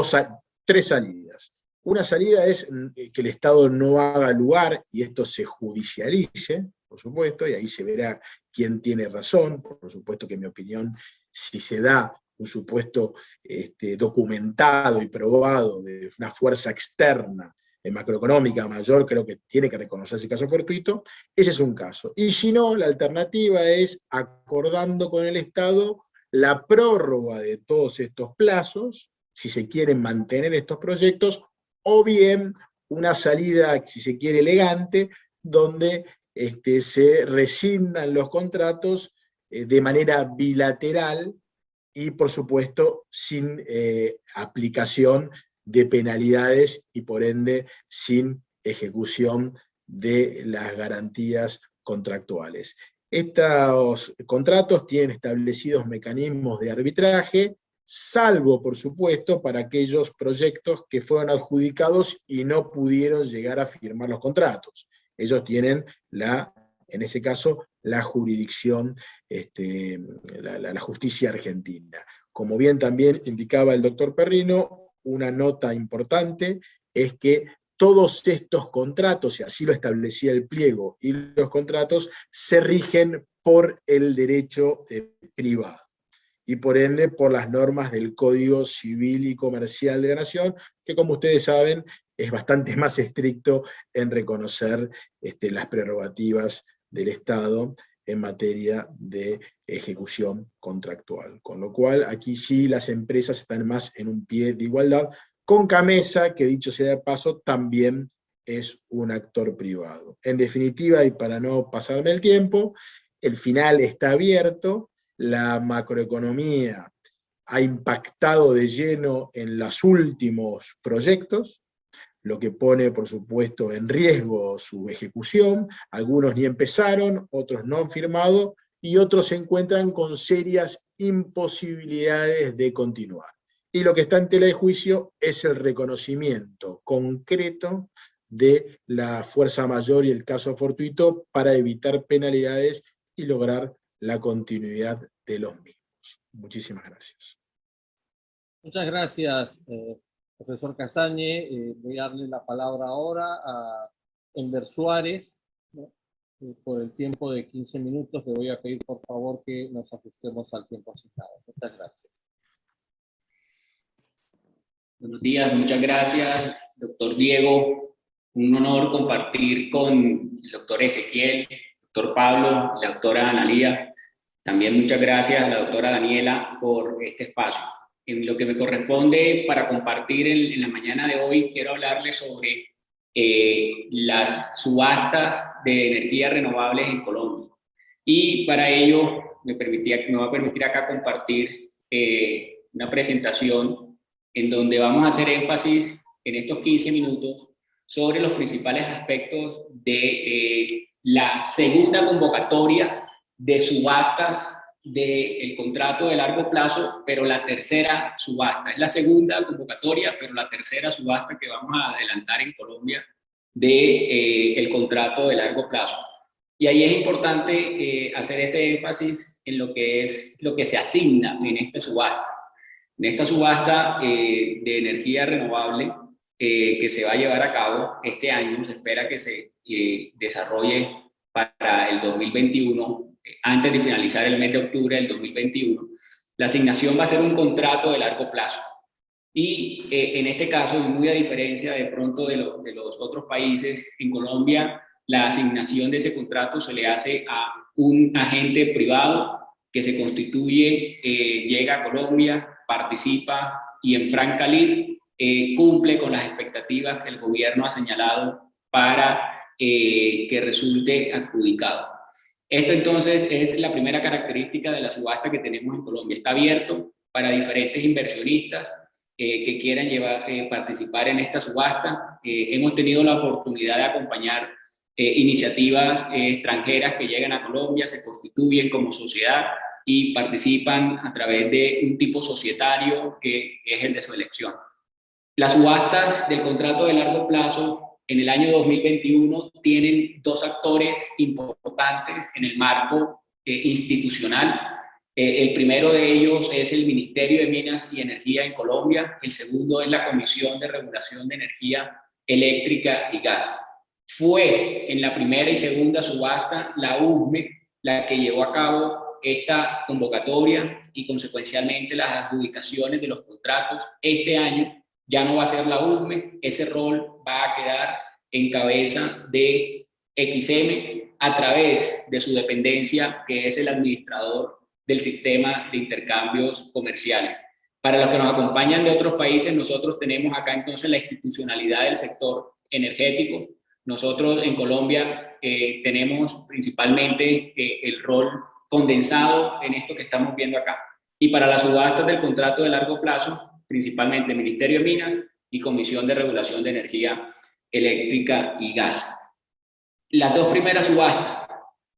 tres salidas. Una salida es que el Estado no haga lugar y esto se judicialice, por supuesto, y ahí se verá quién tiene razón. Por supuesto que en mi opinión, si se da un supuesto documentado y probado de una fuerza externa macroeconómica mayor, creo que tiene que reconocerse el caso fortuito. Ese es un caso. Y si no, la alternativa es acordando con el Estado la prórroga de todos estos plazos, si se quieren mantener estos proyectos, o bien una salida, si se quiere, elegante, donde se rescindan los contratos de manera bilateral y, por supuesto, sin aplicación de penalidades y, por ende, sin ejecución de las garantías contractuales. Estos contratos tienen establecidos mecanismos de arbitraje, salvo, por supuesto, para aquellos proyectos que fueron adjudicados y no pudieron llegar a firmar los contratos. Ellos tienen en ese caso, la jurisdicción, la justicia argentina. Como bien también indicaba el doctor Perrino, una nota importante es que todos estos contratos, y así lo establecía el pliego, y los contratos se rigen por el derecho privado, y por ende por las normas del Código Civil y Comercial de la Nación, que como ustedes saben es bastante más estricto en reconocer las prerrogativas del Estado en materia de ejecución contractual. Con lo cual, aquí sí las empresas están más en un pie de igualdad, con Camesa, que dicho sea de paso, también es un actor privado. En definitiva, y para no pasarme el tiempo, el final está abierto, la macroeconomía ha impactado de lleno en los últimos proyectos, lo que pone, por supuesto, en riesgo su ejecución. Algunos ni empezaron, otros no han firmado, y otros se encuentran con serias imposibilidades de continuar. Y lo que está en tela de juicio es el reconocimiento concreto de la fuerza mayor y el caso fortuito para evitar penalidades y lograr la continuidad de los mismos. Muchísimas gracias. Muchas gracias, profesor Casagne. Voy a darle la palabra ahora a Enver Suárez, ¿no? Por el tiempo de 15 minutos le voy a pedir por favor que nos ajustemos al tiempo asignado. Muchas gracias. Buenos días, muchas gracias, doctor Diego. Un honor compartir con el doctor Ezequiel, el doctor Pablo, la doctora Analía. También muchas gracias a la doctora Daniela por este espacio. En lo que me corresponde para compartir en la mañana de hoy, quiero hablarles sobre las subastas de energías renovables en Colombia. Y para ello me va a permitir acá compartir una presentación en donde vamos a hacer énfasis en estos 15 minutos sobre los principales aspectos de la segunda convocatoria de subastas del contrato de largo plazo, pero la tercera subasta. Es la segunda convocatoria, pero la tercera subasta que vamos a adelantar en Colombia del contrato de largo plazo. Y ahí es importante hacer ese énfasis en lo que se asigna en esta subasta. En esta subasta de energía renovable que se va a llevar a cabo este año, se espera que se desarrolle para el 2021, antes de finalizar el mes de octubre del 2021, la asignación va a ser un contrato de largo plazo. Y en este caso, muy a diferencia de pronto de los otros países, en Colombia la asignación de ese contrato se le hace a un agente privado que se constituye, llega a Colombia, participa y en franca lid cumple con las expectativas que el gobierno ha señalado para que resulte adjudicado. Esto entonces es la primera característica de la subasta que tenemos en Colombia. Está abierto para diferentes inversionistas que quieran participar en esta subasta. Hemos tenido la oportunidad de acompañar iniciativas extranjeras que llegan a Colombia, se constituyen como sociedad y participan a través de un tipo societario que es el de su elección. Las subastas del contrato de largo plazo en el año 2021 tienen dos actores importantes en el marco institucional. El primero de ellos es el Ministerio de Minas y Energía en Colombia, el segundo es la Comisión de Regulación de Energía Eléctrica y Gas. Fue en la primera y segunda subasta la USME la que llevó a cabo esta convocatoria y consecuencialmente las adjudicaciones de los contratos. Este año ya no va a ser la USME, ese rol va a quedar en cabeza de XM a través de su dependencia, que es el administrador del sistema de intercambios comerciales. Para los que nos acompañan de otros países, nosotros tenemos acá entonces la institucionalidad del sector energético. Nosotros en Colombia tenemos principalmente el rol condensado en esto que estamos viendo acá. Y para las subastas del contrato de largo plazo, principalmente Ministerio de Minas y Comisión de Regulación de Energía Eléctrica y Gas. Las dos primeras subastas,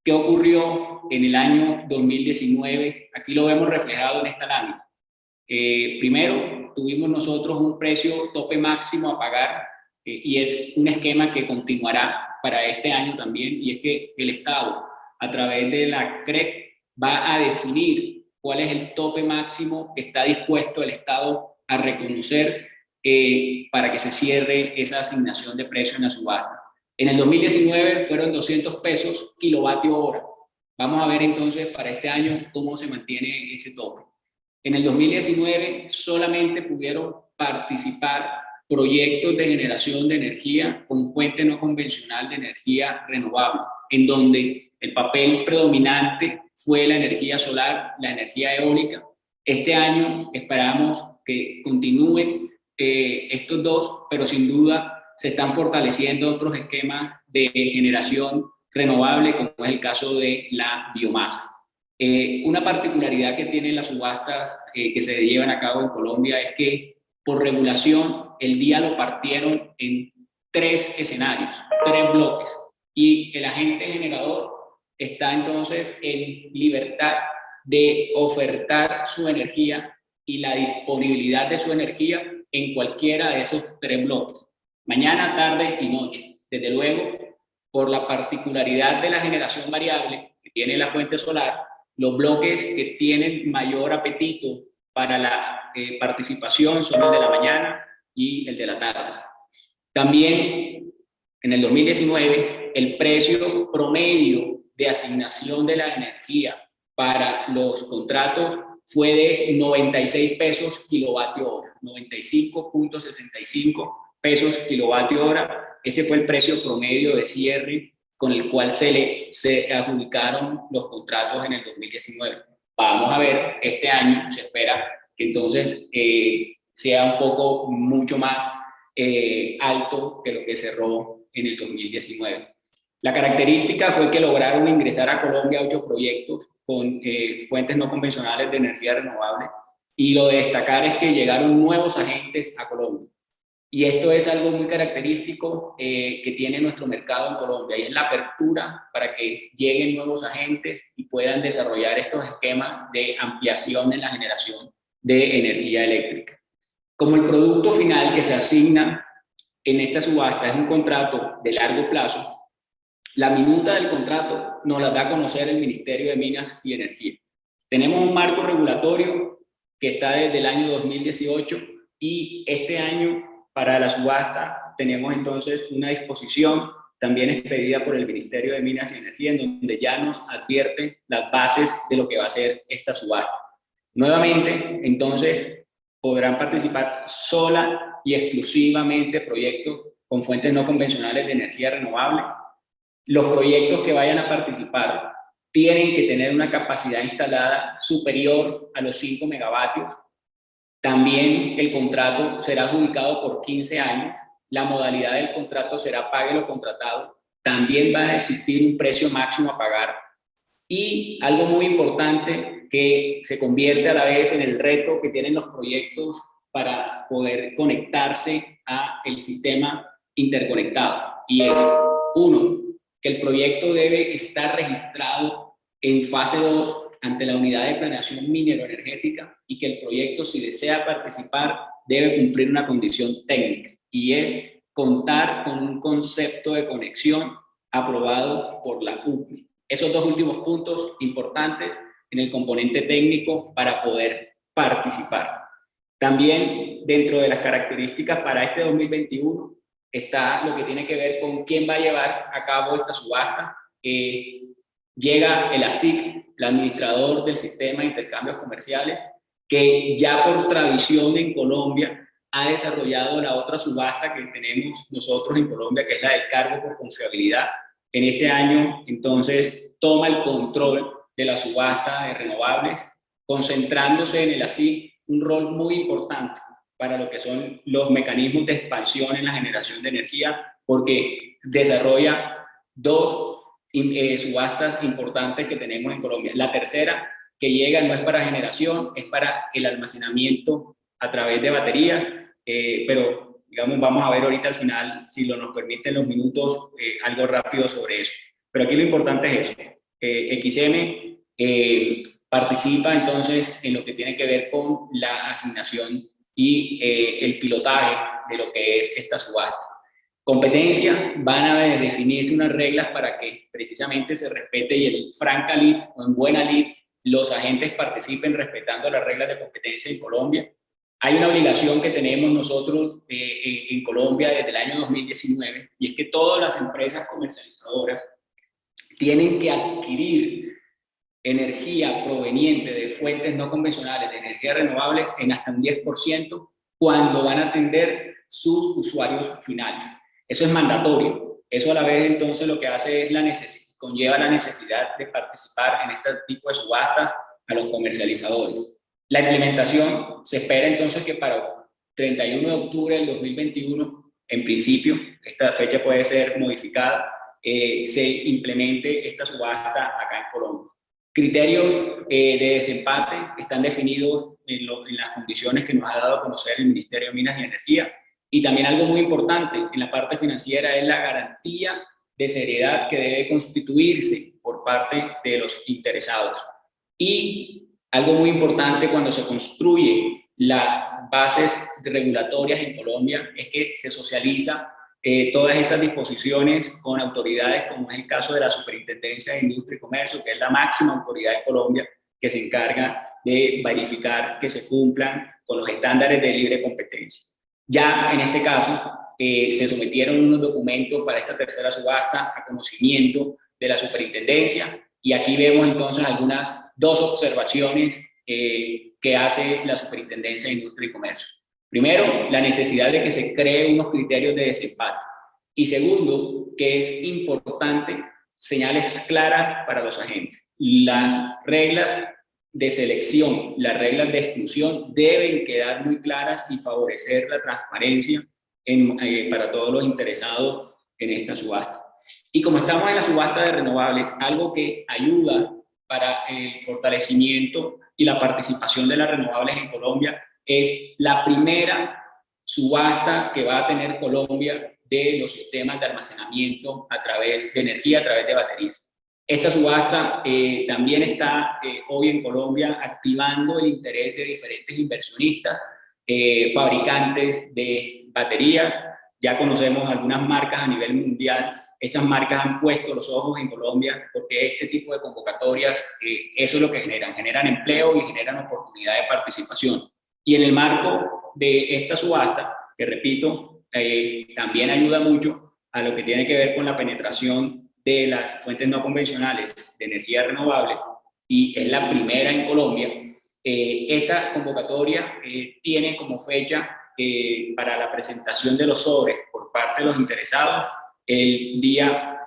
¿qué ocurrió en el año 2019? Aquí lo vemos reflejado en esta lámina. Primero, tuvimos nosotros un precio tope máximo a pagar y es un esquema que continuará para este año también, y es que el Estado, a través de la CREC, va a definir cuál es el tope máximo que está dispuesto el Estado a reconocer para que se cierre esa asignación de precio en la subasta. En el 2019 fueron 200 pesos kilovatio hora. Vamos a ver entonces para este año cómo se mantiene ese tope. En el 2019 solamente pudieron participar proyectos de generación de energía con fuente no convencional de energía renovable, en donde el papel predominante fue la energía solar, la energía eólica. Este año esperamos que continúen estos dos, pero sin duda se están fortaleciendo otros esquemas de generación renovable, como es el caso de la biomasa. Una particularidad que tienen las subastas que se llevan a cabo en Colombia es que por regulación el día lo partieron en 3 escenarios, 3 bloques, y el agente generador está entonces en libertad de ofertar su energía y la disponibilidad de su energía en cualquiera de esos 3 bloques, mañana, tarde y noche. Desde luego, por la particularidad de la generación variable que tiene la fuente solar, los bloques que tienen mayor apetito para la participación son el de la mañana y el de la tarde. También en el 2019 el precio promedio de asignación de la energía para los contratos fue de 96 pesos kilovatio hora, 95.65 pesos kilovatio hora. Ese fue el precio promedio de cierre con el cual se adjudicaron los contratos en el 2019. Vamos a ver, este año se espera que entonces sea un poco mucho más alto que lo que cerró en el 2019. La característica fue que lograron ingresar a Colombia 8 proyectos con fuentes no convencionales de energía renovable, y lo de destacar es que llegaron nuevos agentes a Colombia. Y esto es algo muy característico que tiene nuestro mercado en Colombia, y es la apertura para que lleguen nuevos agentes y puedan desarrollar estos esquemas de ampliación en la generación de energía eléctrica. Como el producto final que se asigna en esta subasta es un contrato de largo plazo, la minuta del contrato nos la da a conocer el Ministerio de Minas y Energía. Tenemos un marco regulatorio que está desde el año 2018, y este año para la subasta tenemos entonces una disposición también expedida por el Ministerio de Minas y Energía, en donde ya nos advierten las bases de lo que va a ser esta subasta. Nuevamente, entonces, podrán participar sola y exclusivamente proyectos con fuentes no convencionales de energía renovable. Los proyectos que vayan a participar tienen que tener una capacidad instalada superior a los 5 megavatios. También el contrato será adjudicado por 15 años. La modalidad del contrato será pague lo contratado. También va a existir un precio máximo a pagar. Y algo muy importante que se convierte a la vez en el reto que tienen los proyectos para poder conectarse al sistema interconectado. Y es, 1, que el proyecto debe estar registrado en fase 2 ante la unidad de planeación minero-energética, y que el proyecto, si desea participar, debe cumplir una condición técnica, y es contar con un concepto de conexión aprobado por la UPME. Esos 2 últimos puntos importantes en el componente técnico para poder participar. También dentro de las características para este 2021 está lo que tiene que ver con quién va a llevar a cabo esta subasta. Llega el ASIC, el administrador del sistema de intercambios comerciales, que ya por tradición en Colombia ha desarrollado la otra subasta que tenemos nosotros en Colombia, que es la del cargo por confiabilidad. En este año, entonces, toma el control de la subasta de renovables, concentrándose en el ASIC un rol muy importante para lo que son los mecanismos de expansión en la generación de energía, porque desarrolla 2 subastas importantes que tenemos en Colombia. La tercera que llega no es para generación, es para el almacenamiento a través de baterías, pero digamos, vamos a ver ahorita al final, si nos permiten los minutos, algo rápido sobre eso. Pero aquí lo importante es eso. XM participa entonces en lo que tiene que ver con la asignación y el pilotaje de lo que es esta subasta. Competencia, van a definirse unas reglas para que precisamente se respete y el franca lid o en buena lid los agentes participen respetando las reglas de competencia en Colombia. Hay una obligación que tenemos nosotros en Colombia desde el año 2019 y es que todas las empresas comercializadoras tienen que adquirir energía proveniente de fuentes no convencionales, de energías renovables, en hasta un 10% cuando van a atender sus usuarios finales. Eso es mandatorio. Eso a la vez entonces lo que hace es conlleva la necesidad de participar en este tipo de subastas a los comercializadores. La implementación se espera entonces que para 31 de octubre del 2021, en principio, esta fecha puede ser modificada, se implemente esta subasta acá en Colombia. Criterios de desempate están definidos en las condiciones que nos ha dado a conocer el Ministerio de Minas y Energía. Y también algo muy importante en la parte financiera es la garantía de seriedad que debe constituirse por parte de los interesados. Y algo muy importante cuando se construye las bases regulatorias en Colombia es que se socializa todas estas disposiciones con autoridades, como es el caso de la Superintendencia de Industria y Comercio, que es la máxima autoridad de Colombia que se encarga de verificar que se cumplan con los estándares de libre competencia. Ya en este caso se sometieron unos documentos para esta tercera subasta a conocimiento de la Superintendencia y aquí vemos entonces dos observaciones que hace la Superintendencia de Industria y Comercio. Primero, la necesidad de que se creen unos criterios de desempate. Y segundo, que es importante señales claras para los agentes. Las reglas de selección, las reglas de exclusión deben quedar muy claras y favorecer la transparencia para todos los interesados en esta subasta. Y como estamos en la subasta de renovables, algo que ayuda para el fortalecimiento y la participación de las renovables en Colombia es la primera subasta que va a tener Colombia de los sistemas de almacenamiento a través de energía, a través de baterías. Esta subasta también está hoy en Colombia activando el interés de diferentes inversionistas, fabricantes de baterías. Ya conocemos algunas marcas a nivel mundial. Esas marcas han puesto los ojos en Colombia porque este tipo de convocatorias, eso es lo que generan empleo y generan oportunidad de participación. Y en el marco de esta subasta, que repito, también ayuda mucho a lo que tiene que ver con la penetración de las fuentes no convencionales de energía renovable, y es la primera en Colombia. Esta convocatoria tiene como fecha para la presentación de los sobres por parte de los interesados el día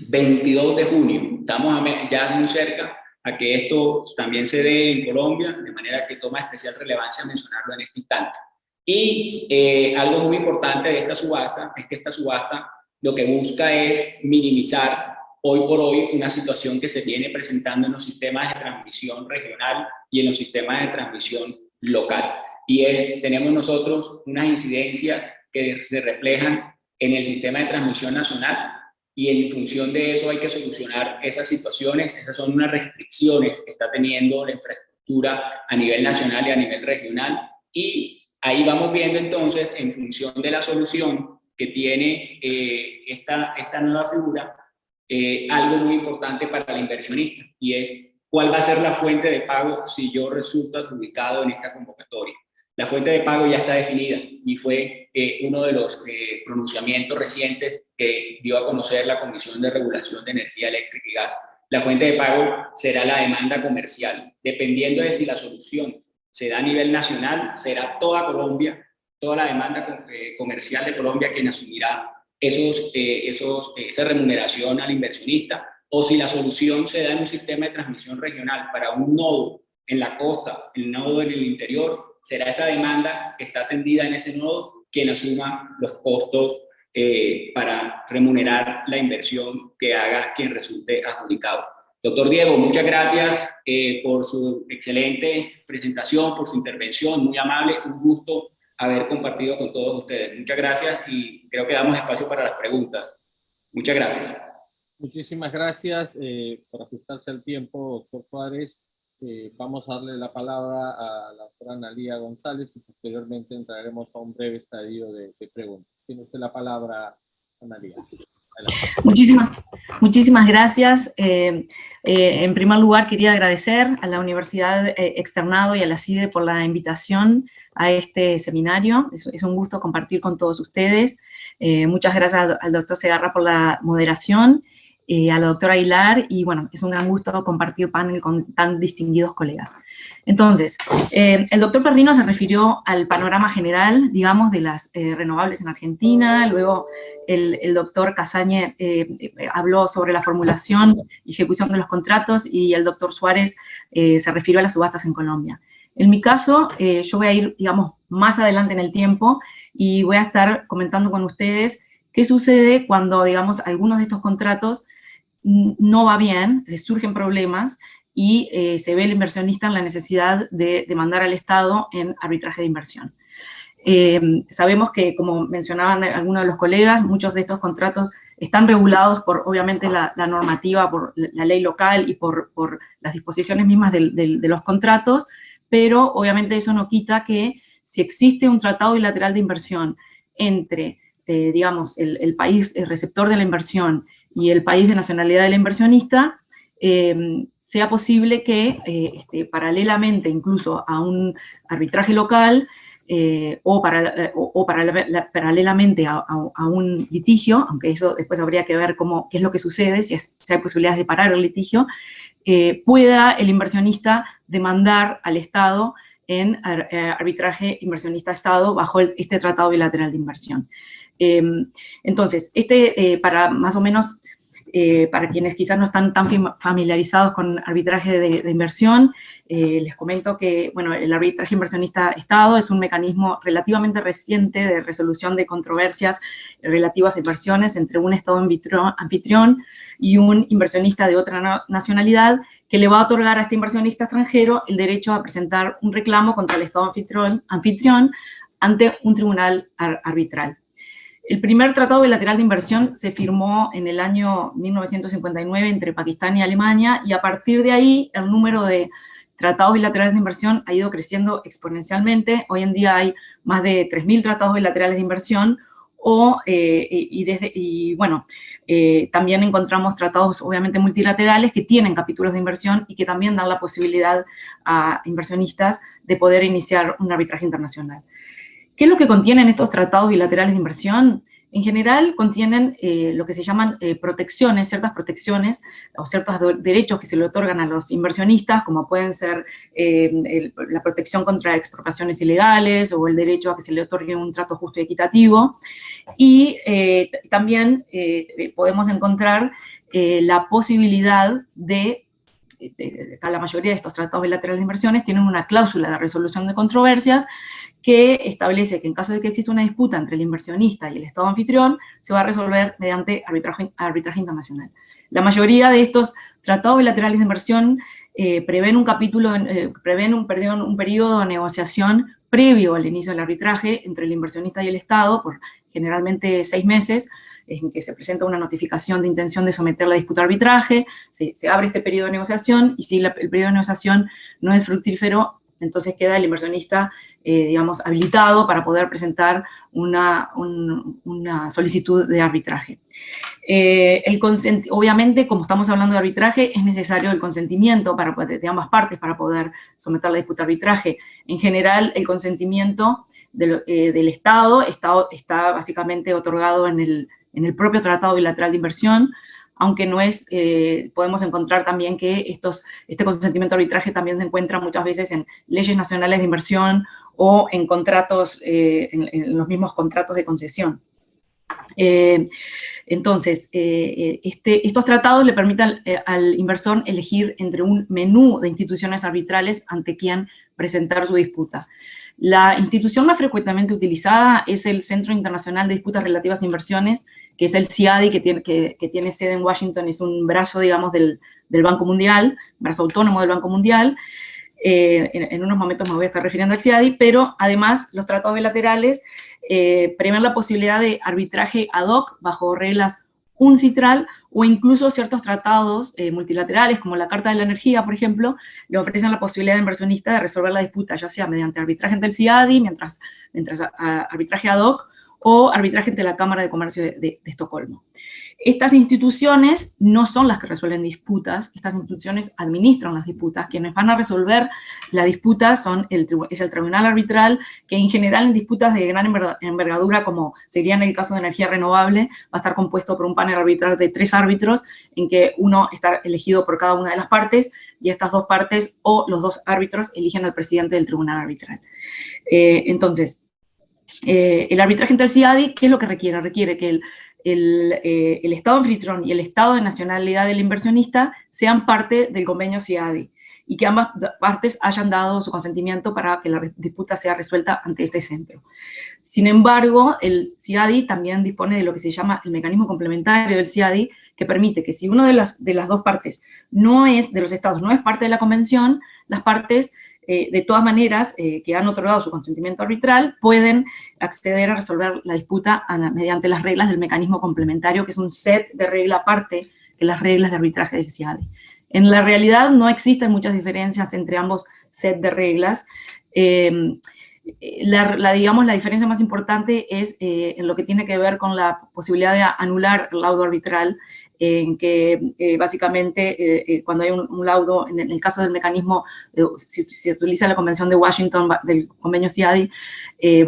22 de junio. Estamos ya muy cerca a que esto también se dé en Colombia, de manera que toma especial relevancia mencionarlo en este instante. Y algo muy importante de esta subasta es que esta subasta lo que busca es minimizar hoy por hoy una situación que se viene presentando en los sistemas de transmisión regional y en los sistemas de transmisión local. Y tenemos nosotros unas incidencias que se reflejan en el sistema de transmisión nacional, y en función de eso hay que solucionar esas situaciones. Esas son unas restricciones que está teniendo la infraestructura a nivel nacional y a nivel regional, y ahí vamos viendo entonces, en función de la solución que tiene esta nueva figura, algo muy importante para el inversionista, y es cuál va a ser la fuente de pago si yo resulto adjudicado en esta convocatoria. La fuente de pago ya está definida y fue uno de los pronunciamientos recientes que dio a conocer la Comisión de Regulación de Energía Eléctrica y Gas. La fuente de pago será la demanda comercial. Dependiendo de si la solución se da a nivel nacional, será toda Colombia, toda la demanda comercial de Colombia quien asumirá esa remuneración al inversionista, o si la solución se da en un sistema de transmisión regional para un nodo en la costa, el nodo en el interior, será esa demanda que está atendida en ese nodo quien asuma los costos para remunerar la inversión que haga quien resulte adjudicado. Doctor Diego, muchas gracias por su excelente presentación, por su intervención, muy amable, un gusto haber compartido con todos ustedes. Muchas gracias y creo que damos espacio para las preguntas. Muchas gracias. Muchísimas gracias por ajustarse al tiempo, doctor Suárez. Vamos a darle la palabra a la doctora Analía González y posteriormente entraremos a un breve estadio de preguntas. Tiene usted la palabra, Analía. Muchísimas gracias. En primer lugar, quería agradecer a la Universidad Externado y a la CIDE por la invitación a este seminario. Es un gusto compartir con todos ustedes. Muchas gracias al doctor Segarra por la moderación, a la doctora Aguilar, y bueno, es un gran gusto compartir panel con tan distinguidos colegas. Entonces, el doctor Perrino se refirió al panorama general, digamos, de las renovables en Argentina. Luego el doctor Casañe habló sobre la formulación y ejecución de los contratos, y el doctor Suárez se refirió a las subastas en Colombia. En mi caso, yo voy a ir, digamos, más adelante en el tiempo y voy a estar comentando con ustedes qué sucede cuando, digamos, algunos de estos contratos no va bien, les surgen problemas y se ve el inversionista en la necesidad de demandar al Estado en arbitraje de inversión. Sabemos que, como mencionaban algunos de los colegas, muchos de estos contratos están regulados por, obviamente, la normativa, por la ley local y por las disposiciones mismas de los contratos, pero obviamente eso no quita que si existe un tratado bilateral de inversión entre, digamos, el país receptor de la inversión y el país de nacionalidad del inversionista, sea posible que paralelamente incluso a un arbitraje local paralelamente a un litigio, aunque eso después habría que ver qué es lo que sucede, si hay posibilidades de parar el litigio, pueda el inversionista demandar al Estado en arbitraje inversionista-Estado bajo este tratado bilateral de inversión. Entonces, para más o menos, para quienes quizás no están tan familiarizados con arbitraje de inversión, les comento que, bueno, el arbitraje inversionista-Estado es un mecanismo relativamente reciente de resolución de controversias relativas a inversiones entre un Estado anfitrión y un inversionista de otra nacionalidad, que le va a otorgar a este inversionista extranjero el derecho a presentar un reclamo contra el Estado anfitrión ante un tribunal arbitral. El primer tratado bilateral de inversión se firmó en el año 1959 entre Pakistán y Alemania, y a partir de ahí el número de tratados bilaterales de inversión ha ido creciendo exponencialmente. Hoy en día hay más de 3.000 tratados bilaterales de inversión, también encontramos tratados obviamente multilaterales que tienen capítulos de inversión y que también dan la posibilidad a inversionistas de poder iniciar un arbitraje internacional. ¿Qué es lo que contienen estos tratados bilaterales de inversión? En general contienen lo que se llaman protecciones, ciertas protecciones o ciertos derechos que se le otorgan a los inversionistas, como pueden ser la protección contra expropiaciones ilegales o el derecho a que se le otorgue un trato justo y equitativo. Y también podemos encontrar la posibilidad de la mayoría de estos tratados bilaterales de inversiones tienen una cláusula de resolución de controversias que establece que en caso de que exista una disputa entre el inversionista y el Estado anfitrión, se va a resolver mediante arbitraje internacional. La mayoría de estos tratados bilaterales de inversión prevén un periodo de negociación previo al inicio del arbitraje entre el inversionista y el Estado, por generalmente 6 meses, en que se presenta una notificación de intención de someter la disputa a arbitraje, se abre este periodo de negociación, y si el periodo de negociación no es fructífero, entonces queda el inversionista, digamos, habilitado para poder presentar una solicitud de arbitraje. Obviamente, como estamos hablando de arbitraje, es necesario el consentimiento de ambas partes para poder someter la disputa a arbitraje. En general, el consentimiento del Estado está básicamente otorgado en el propio Tratado Bilateral de Inversión, aunque no es, podemos encontrar también que este consentimiento de arbitraje también se encuentra muchas veces en leyes nacionales de inversión o en contratos, en los mismos contratos de concesión. Entonces, estos tratados le permiten al inversor elegir entre un menú de instituciones arbitrales ante quien presentar su disputa. La institución más frecuentemente utilizada es el Centro Internacional de Disputas Relativas a Inversiones, que es el CIADI, que tiene sede en Washington, es un brazo, digamos, del Banco Mundial, brazo autónomo del Banco Mundial. En unos momentos me voy a estar refiriendo al CIADI, pero además los tratados bilaterales prevén la posibilidad de arbitraje ad hoc bajo reglas UNCITRAL, o incluso ciertos tratados multilaterales, como la Carta de la Energía, por ejemplo, le ofrecen la posibilidad al inversionista de resolver la disputa, ya sea mediante arbitraje ante el CIADI, mientras arbitraje ad hoc, o arbitraje ante la Cámara de Comercio de Estocolmo. Estas instituciones no son las que resuelven disputas, estas instituciones administran las disputas. Quienes van a resolver la disputa es el tribunal arbitral, que en general en disputas de gran envergadura, como sería en el caso de energía renovable, va a estar compuesto por un panel arbitral de 3 árbitros, en que uno está elegido por cada una de las partes, y estas 2 partes o los 2 árbitros eligen al presidente del tribunal arbitral. Entonces, el arbitraje ante el CIADI, ¿qué es lo que requiere? Requiere que el Estado anfitrión y el Estado de nacionalidad del inversionista sean parte del convenio CIADI y que ambas partes hayan dado su consentimiento para que la disputa sea resuelta ante este centro. Sin embargo, el CIADI también dispone de lo que se llama el mecanismo complementario del CIADI, que permite que si una de las 2 partes de los estados no es parte de la convención, las partes de todas maneras, que han otorgado su consentimiento arbitral, pueden acceder a resolver la disputa mediante las reglas del mecanismo complementario, que es un set de reglas aparte que las reglas de arbitraje del CIADI. En la realidad no existen muchas diferencias entre ambos sets de reglas. Digamos, la diferencia más importante es en lo que tiene que ver con la posibilidad de anular el laudo arbitral, en que básicamente cuando hay un laudo, en el caso del mecanismo, si se utiliza la Convención de Washington del convenio CIADI,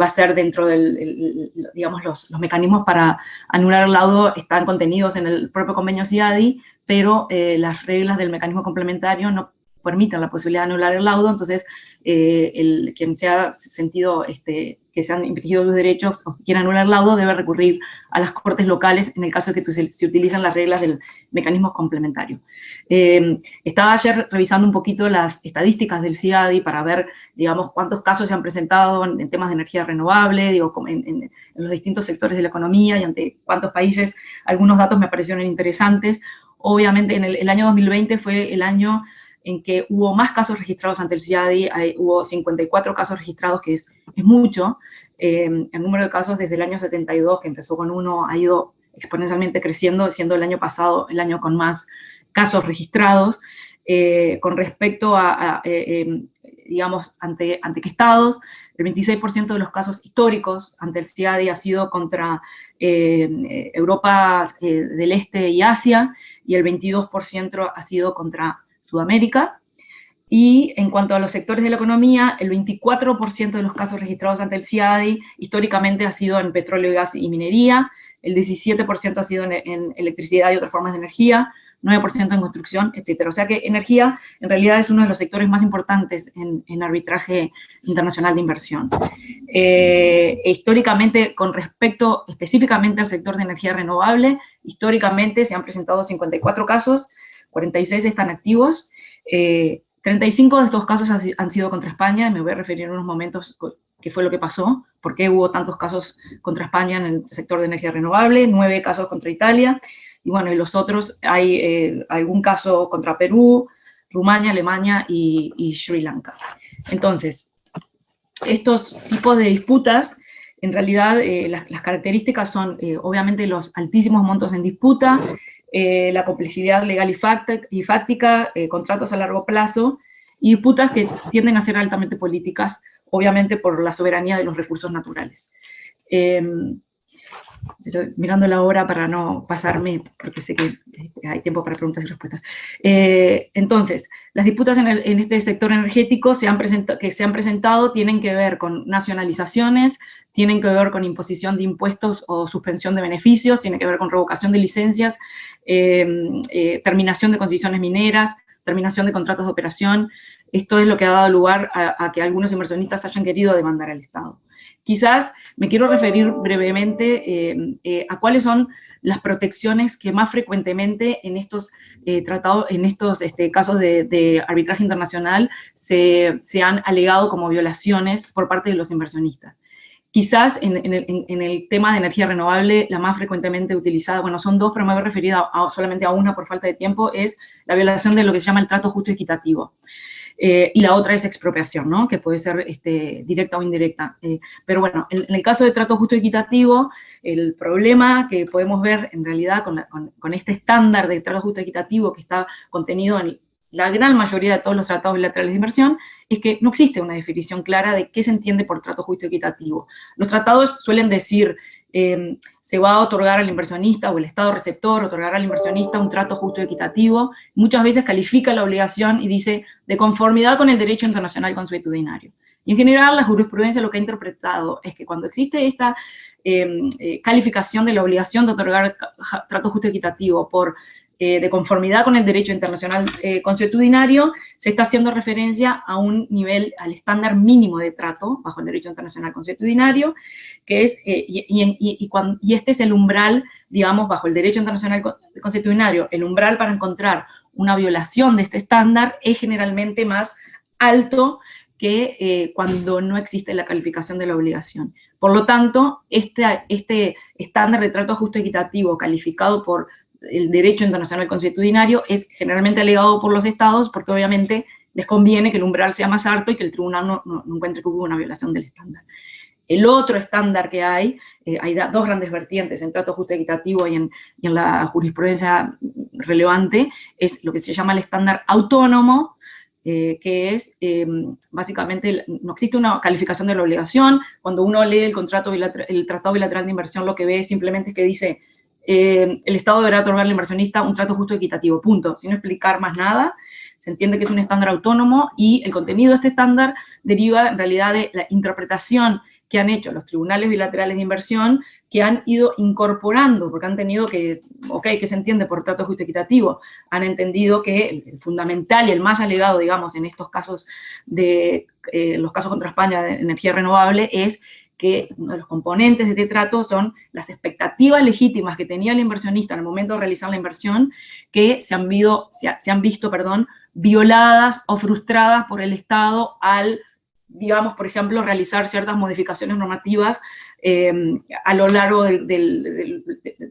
va a ser dentro del, digamos, los mecanismos para anular el laudo están contenidos en el propio convenio CIADI, pero las reglas del mecanismo complementario no permiten la posibilidad de anular el laudo. Entonces quien se ha sentido que se han infringido los derechos o quiera anular el laudo debe recurrir a las cortes locales en el caso de que se utilizan las reglas del mecanismo complementario. Estaba ayer revisando un poquito las estadísticas del CIADI para ver, digamos, cuántos casos se han presentado en temas de energía renovable, digo, en los distintos sectores de la economía y ante cuántos países. Algunos datos me parecieron interesantes. Obviamente, en el año 2020 fue el año en que hubo más casos registrados ante el CIADI, hubo 54 casos registrados, que es mucho. El número de casos desde el año 72, que empezó con 1, ha ido exponencialmente creciendo, siendo el año pasado el año con más casos registrados. Con respecto a digamos, ante qué estados, el 26% de los casos históricos ante el CIADI ha sido contra Europa del Este y Asia, y el 22% ha sido contra Sudamérica. Y en cuanto a los sectores de la economía, el 24% de los casos registrados ante el CIADI históricamente ha sido en petróleo, gas y minería, el 17% ha sido en electricidad y otras formas de energía, 9% en construcción, etc. O sea que energía en realidad es uno de los sectores más importantes en arbitraje internacional de inversión. Históricamente, con respecto específicamente al sector de energía renovable, históricamente se han presentado 54 casos, 46 están activos, 35 de estos casos han sido contra España, me voy a referir en unos momentos qué fue lo que pasó, por qué hubo tantos casos contra España en el sector de energía renovable, 9 casos contra Italia, y bueno, y los otros, hay algún caso contra Perú, Rumania, Alemania y Sri Lanka. Entonces, estos tipos de disputas, en realidad, las características son, obviamente, los altísimos montos en disputa, la complejidad legal y fáctica, contratos a largo plazo, y disputas que tienden a ser altamente políticas, obviamente por la soberanía de los recursos naturales. Estoy mirando la hora para no pasarme, porque sé que hay tiempo para preguntas y respuestas. Entonces, las disputas en este sector energético que se han presentado tienen que ver con nacionalizaciones, tienen que ver con imposición de impuestos o suspensión de beneficios, tienen que ver con revocación de licencias, terminación de concesiones mineras, terminación de contratos de operación. Esto es lo que ha dado lugar a que algunos inversionistas hayan querido demandar al Estado. Quizás me quiero referir brevemente a cuáles son las protecciones que más frecuentemente en estos tratados, en estos casos de arbitraje internacional se han alegado como violaciones por parte de los inversionistas. Quizás en el tema de energía renovable, la más frecuentemente utilizada, bueno, son 2, pero me voy a referir solamente a una por falta de tiempo, es la violación de lo que se llama el trato justo y equitativo. Y la otra es expropiación, ¿no? Que puede ser directa o indirecta. Pero bueno, en el caso de trato justo y equitativo, el problema que podemos ver en realidad con este estándar de trato justo y equitativo que está contenido en la gran mayoría de todos los tratados bilaterales de inversión, es que no existe una definición clara de qué se entiende por trato justo y equitativo. Los tratados suelen decir se va a otorgar al inversionista, o el Estado receptor otorgará al inversionista un trato justo y equitativo. Muchas veces califica la obligación y dice, de conformidad con el derecho internacional consuetudinario. Y en general la jurisprudencia lo que ha interpretado es que cuando existe esta calificación de la obligación de otorgar trato justo y equitativo por de conformidad con el derecho internacional consuetudinario, se está haciendo referencia a un nivel, al estándar mínimo de trato bajo el derecho internacional consuetudinario, que es, y este es el umbral, digamos, bajo el derecho internacional consuetudinario, el umbral para encontrar una violación de este estándar es generalmente más alto que cuando no existe la calificación de la obligación. Por lo tanto, este estándar de trato justo y equitativo calificado por el derecho internacional consuetudinario es generalmente alegado por los estados porque obviamente les conviene que el umbral sea más alto y que el tribunal no encuentre que hubo una violación del estándar. El otro estándar que hay dos grandes vertientes en trato justo y equitativo y en la jurisprudencia relevante, es lo que se llama el estándar autónomo, que es básicamente, no existe una calificación de la obligación. Cuando uno lee el tratado bilateral de inversión, lo que ve simplemente es que dice el Estado deberá otorgar al inversionista un trato justo y equitativo, punto, sin explicar más nada. Se entiende que es un estándar autónomo y el contenido de este estándar deriva en realidad de la interpretación que han hecho los tribunales bilaterales de inversión, que han ido incorporando, porque han tenido que, ¿qué se entiende por trato justo y equitativo? Han entendido que el fundamental y el más alegado, digamos, en estos casos los casos contra España de energía renovable, es que uno de los componentes de este trato son las expectativas legítimas que tenía el inversionista en el momento de realizar la inversión, que se han visto violadas o frustradas por el Estado al, digamos, por ejemplo, realizar ciertas modificaciones normativas a lo largo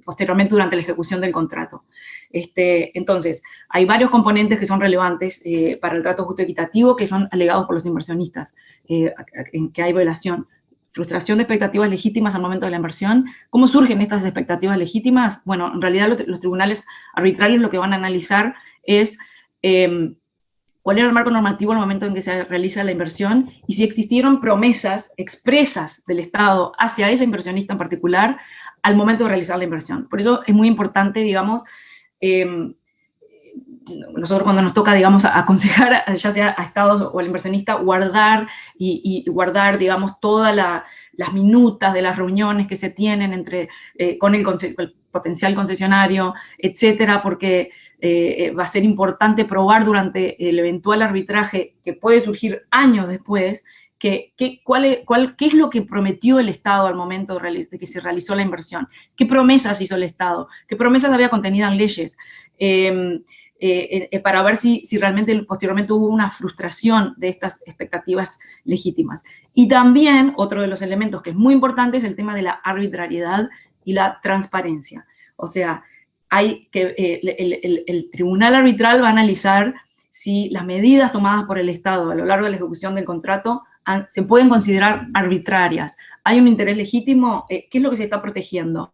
posteriormente durante la ejecución del contrato. Entonces, hay varios componentes que son relevantes para el trato justo y equitativo que son alegados por los inversionistas, en que hay violación. Frustración de expectativas legítimas al momento de la inversión. ¿Cómo surgen estas expectativas legítimas? Bueno, en realidad los tribunales arbitrarios lo que van a analizar es cuál era el marco normativo al momento en que se realiza la inversión y si existieron promesas expresas del Estado hacia ese inversionista en particular al momento de realizar la inversión. Por eso es muy importante, digamos, nosotros cuando nos toca, digamos, aconsejar, ya sea a estados o al inversionista, guardar guardar, digamos, todas las minutas de las reuniones que se tienen con el potencial concesionario, etcétera, porque va a ser importante probar durante el eventual arbitraje que puede surgir años después, qué es lo que prometió el Estado al momento de que se realizó la inversión, qué promesas hizo el Estado, qué promesas había contenido en leyes, para ver si realmente posteriormente hubo una frustración de estas expectativas legítimas. Y también otro de los elementos que es muy importante es el tema de la arbitrariedad y la transparencia. O sea, el tribunal arbitral va a analizar si las medidas tomadas por el Estado a lo largo de la ejecución del contrato se pueden considerar arbitrarias. ¿Hay un interés legítimo? ¿Qué es lo que se está protegiendo?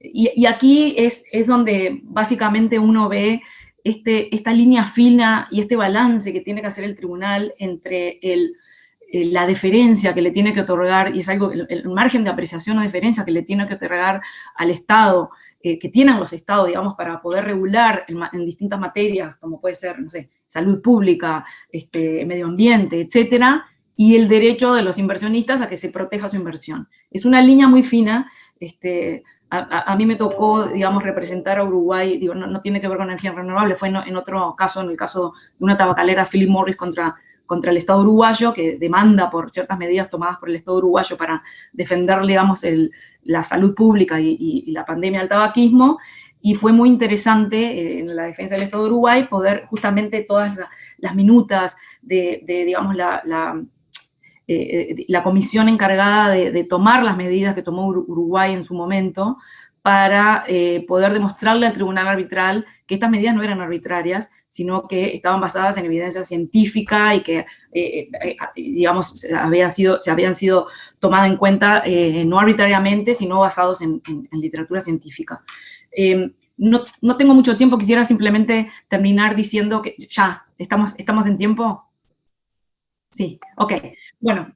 Y aquí es donde básicamente uno ve esta línea fina y este balance que tiene que hacer el tribunal entre la deferencia que le tiene que otorgar, y es algo, el margen de apreciación o deferencia que le tiene que otorgar al Estado, que tienen los Estados, digamos, para poder regular en distintas materias, como puede ser, no sé, salud pública, medio ambiente, etcétera, y el derecho de los inversionistas a que se proteja su inversión. Es una línea muy fina. A mí me tocó, digamos, representar a Uruguay, digo, no tiene que ver con energía renovable, fue en otro caso, en el caso de una tabacalera, Philip Morris contra el Estado uruguayo, que demanda por ciertas medidas tomadas por el Estado uruguayo para defender, digamos, la salud pública y la pandemia del tabaquismo, y fue muy interesante en la defensa del Estado de Uruguay poder justamente todas las minutas digamos, la comisión encargada de tomar las medidas que tomó Uruguay en su momento para poder demostrarle al tribunal arbitral que estas medidas no eran arbitrarias, sino que estaban basadas en evidencia científica y que, digamos, se habían sido tomadas en cuenta no arbitrariamente, sino basados en literatura científica. No tengo mucho tiempo, quisiera simplemente terminar diciendo que ya, ¿estamos en tiempo? Sí, ok. Bueno,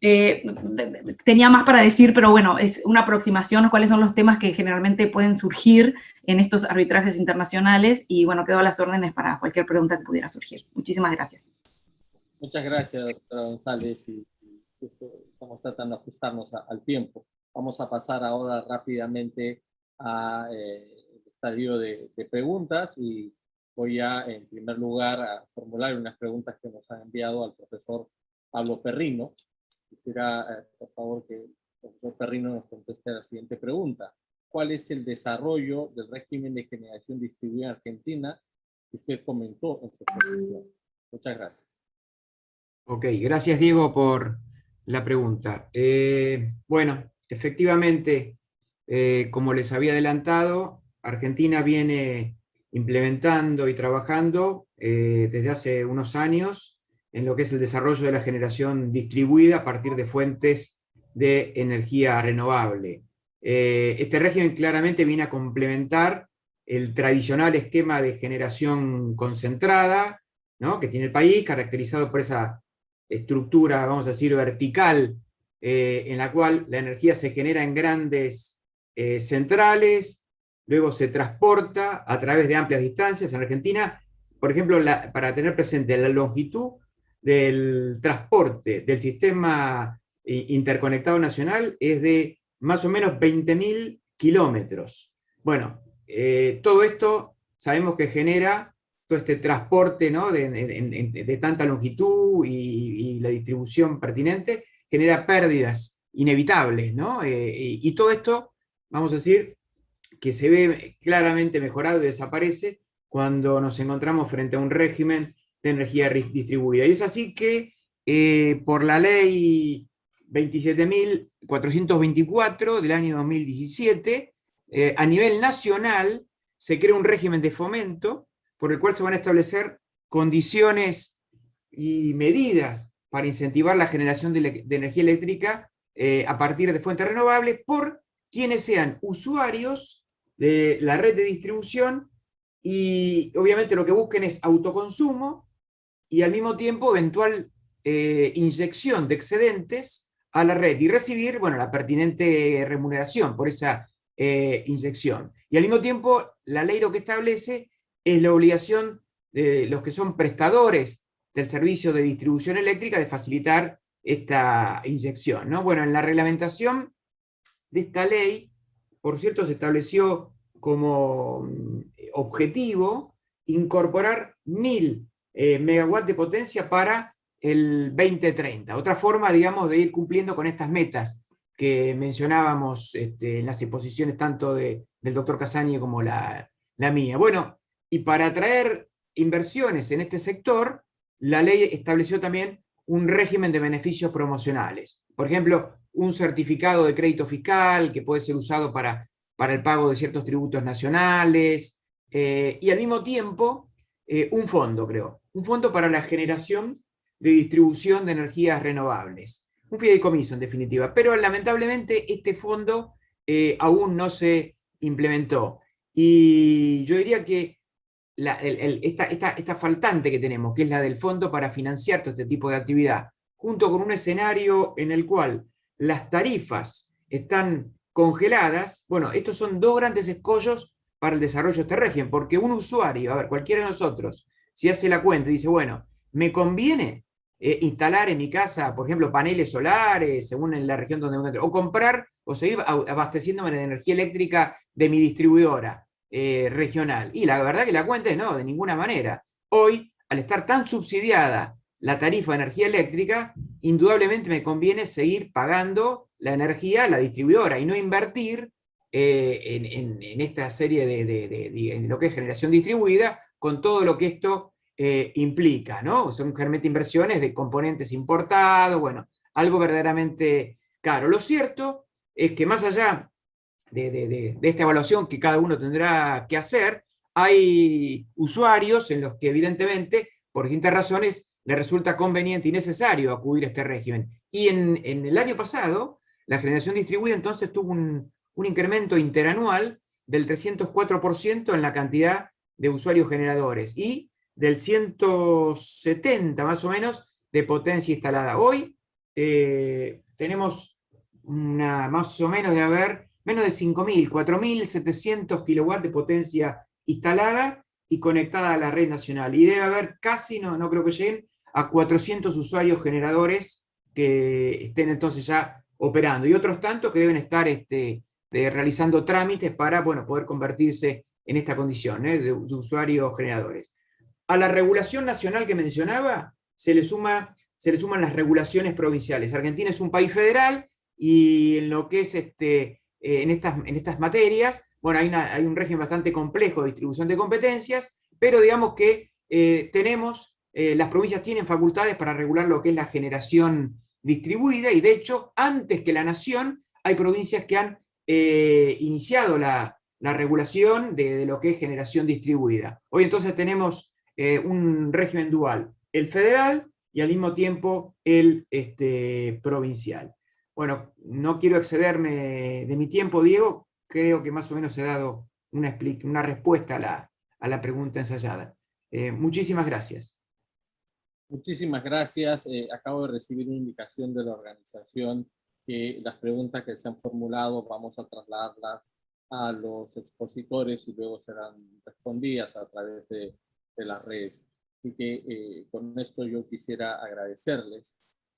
tenía más para decir, pero bueno, es una aproximación, cuáles son los temas que generalmente pueden surgir en estos arbitrajes internacionales, y bueno, quedo a las órdenes para cualquier pregunta que pudiera surgir. Muchísimas gracias. Muchas gracias, doctora González, y justo estamos tratando de ajustarnos al tiempo. Vamos a pasar ahora rápidamente a el estadio de preguntas, y voy a, en primer lugar, a formular unas preguntas que nos han enviado al profesor Pablo Perrino. Quisiera, por favor, que el profesor Perrino nos conteste la siguiente pregunta. ¿Cuál es el desarrollo del régimen de generación distribuida en Argentina que usted comentó en su exposición? Muchas gracias. Ok, gracias Diego por la pregunta. Bueno, efectivamente, como les había adelantado, Argentina viene implementando y trabajando desde hace unos años en lo que es el desarrollo de la generación distribuida a partir de fuentes de energía renovable. Este régimen claramente viene a complementar el tradicional esquema de generación concentrada, ¿no?, que tiene el país, caracterizado por esa estructura, vamos a decir, vertical, en la cual la energía se genera en grandes centrales, luego se transporta a través de amplias distancias. En Argentina, por ejemplo, para tener presente la longitud del transporte del sistema interconectado nacional es de más o menos 20.000 kilómetros. Bueno, todo esto sabemos que genera todo este transporte, ¿no?, de tanta longitud y la distribución pertinente, genera pérdidas inevitables, ¿no? Y todo esto, vamos a decir, que se ve claramente mejorado y desaparece cuando nos encontramos frente a un régimen de energía distribuida. Y es así que por la ley 27.424 del año 2017, a nivel nacional se crea un régimen de fomento por el cual se van a establecer condiciones y medidas para incentivar la generación de energía eléctrica a partir de fuentes renovables por quienes sean usuarios de la red de distribución, y obviamente lo que busquen es autoconsumo y al mismo tiempo eventual inyección de excedentes a la red y recibir, bueno, la pertinente remuneración por esa inyección. Y al mismo tiempo la ley lo que establece es la obligación de los que son prestadores del servicio de distribución eléctrica de facilitar esta inyección, ¿no? Bueno, en la reglamentación de esta ley, por cierto, se estableció como objetivo incorporar 1.000 megawatts de potencia para el 2030. Otra forma, digamos, de ir cumpliendo con estas metas que mencionábamos en las exposiciones tanto del doctor Casañe como la mía. Bueno, y para atraer inversiones en este sector, la ley estableció también un régimen de beneficios promocionales. Por ejemplo, un certificado de crédito fiscal que puede ser usado para el pago de ciertos tributos nacionales, y al mismo tiempo un fondo, un fondo para la generación de distribución de energías renovables. Un fideicomiso, en definitiva. Pero lamentablemente este fondo aún no se implementó. Y yo diría que esta faltante que tenemos, que es la del fondo para financiar todo este tipo de actividad, junto con un escenario en el cual las tarifas están congeladas, bueno, estos son dos grandes escollos para el desarrollo de este régimen, porque un usuario, a ver, cualquiera de nosotros, si hace la cuenta y dice, bueno, ¿me conviene instalar en mi casa, por ejemplo, paneles solares, según en la región donde me encuentro, o comprar, o seguir abasteciéndome de energía eléctrica de mi distribuidora regional? Y la verdad que la cuenta es no, de ninguna manera. Hoy, al estar tan subsidiada la tarifa de energía eléctrica, indudablemente me conviene seguir pagando la energía a la distribuidora y no invertir en esta serie en lo que es generación distribuida, con todo lo que esto implica, ¿no? Son generalmente inversiones de componentes importados, bueno, algo verdaderamente caro. Lo cierto es que más allá de esta evaluación que cada uno tendrá que hacer, hay usuarios en los que evidentemente, por distintas razones, les resulta conveniente y necesario acudir a este régimen. Y en el año pasado, la generación distribuida entonces tuvo un incremento interanual del 304% en la cantidad de usuarios generadores y del 170 más o menos de potencia instalada. Hoy tenemos más o menos de haber menos de 5.000, 4.700 kilowatts de potencia instalada y conectada a la red nacional. Y debe haber casi, no creo que lleguen, a 400 usuarios generadores que estén entonces ya operando. Y otros tantos que deben estar realizando trámites para poder convertirse en esta condición de usuarios generadores. A la regulación nacional que mencionaba se le suman las regulaciones provinciales. Argentina es un país federal y en lo que es en estas materias, hay un régimen bastante complejo de distribución de competencias, pero digamos que las provincias tienen facultades para regular lo que es la generación distribuida, y de hecho, antes que la nación, hay provincias que han iniciado la regulación de lo que es generación distribuida. Hoy entonces tenemos un régimen dual, el federal y al mismo tiempo el provincial. Bueno, no quiero excederme de mi tiempo, Diego, creo que más o menos he dado una respuesta a la pregunta ensayada. Muchísimas gracias. Muchísimas gracias. Acabo de recibir una indicación de la organización que las preguntas que se han formulado vamos a trasladarlas a los expositores y luego serán respondidas a través de las redes. Así que con esto yo quisiera agradecerles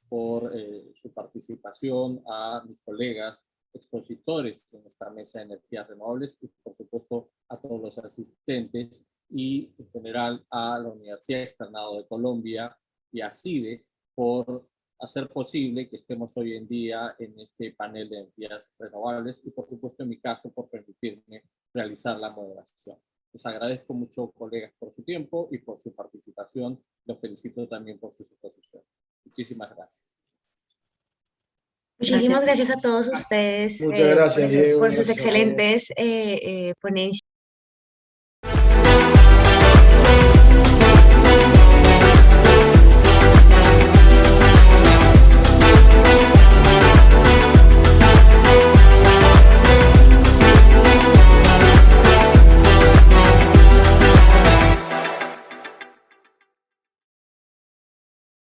por su participación, a mis colegas expositores en esta mesa de energías renovables y por supuesto a todos los asistentes y en general a la Universidad Externado de Colombia y a CIDE por hacer posible que estemos hoy en día en este panel de energías renovables y por supuesto en mi caso por permitirme realizar la moderación. Les agradezco mucho, colegas, por su tiempo y por su participación. Los felicito también por sus exposiciones. Muchísimas gracias. Muchísimas gracias a todos ustedes Muchas gracias, Diego, por sus gracias a todos. excelentes ponencias.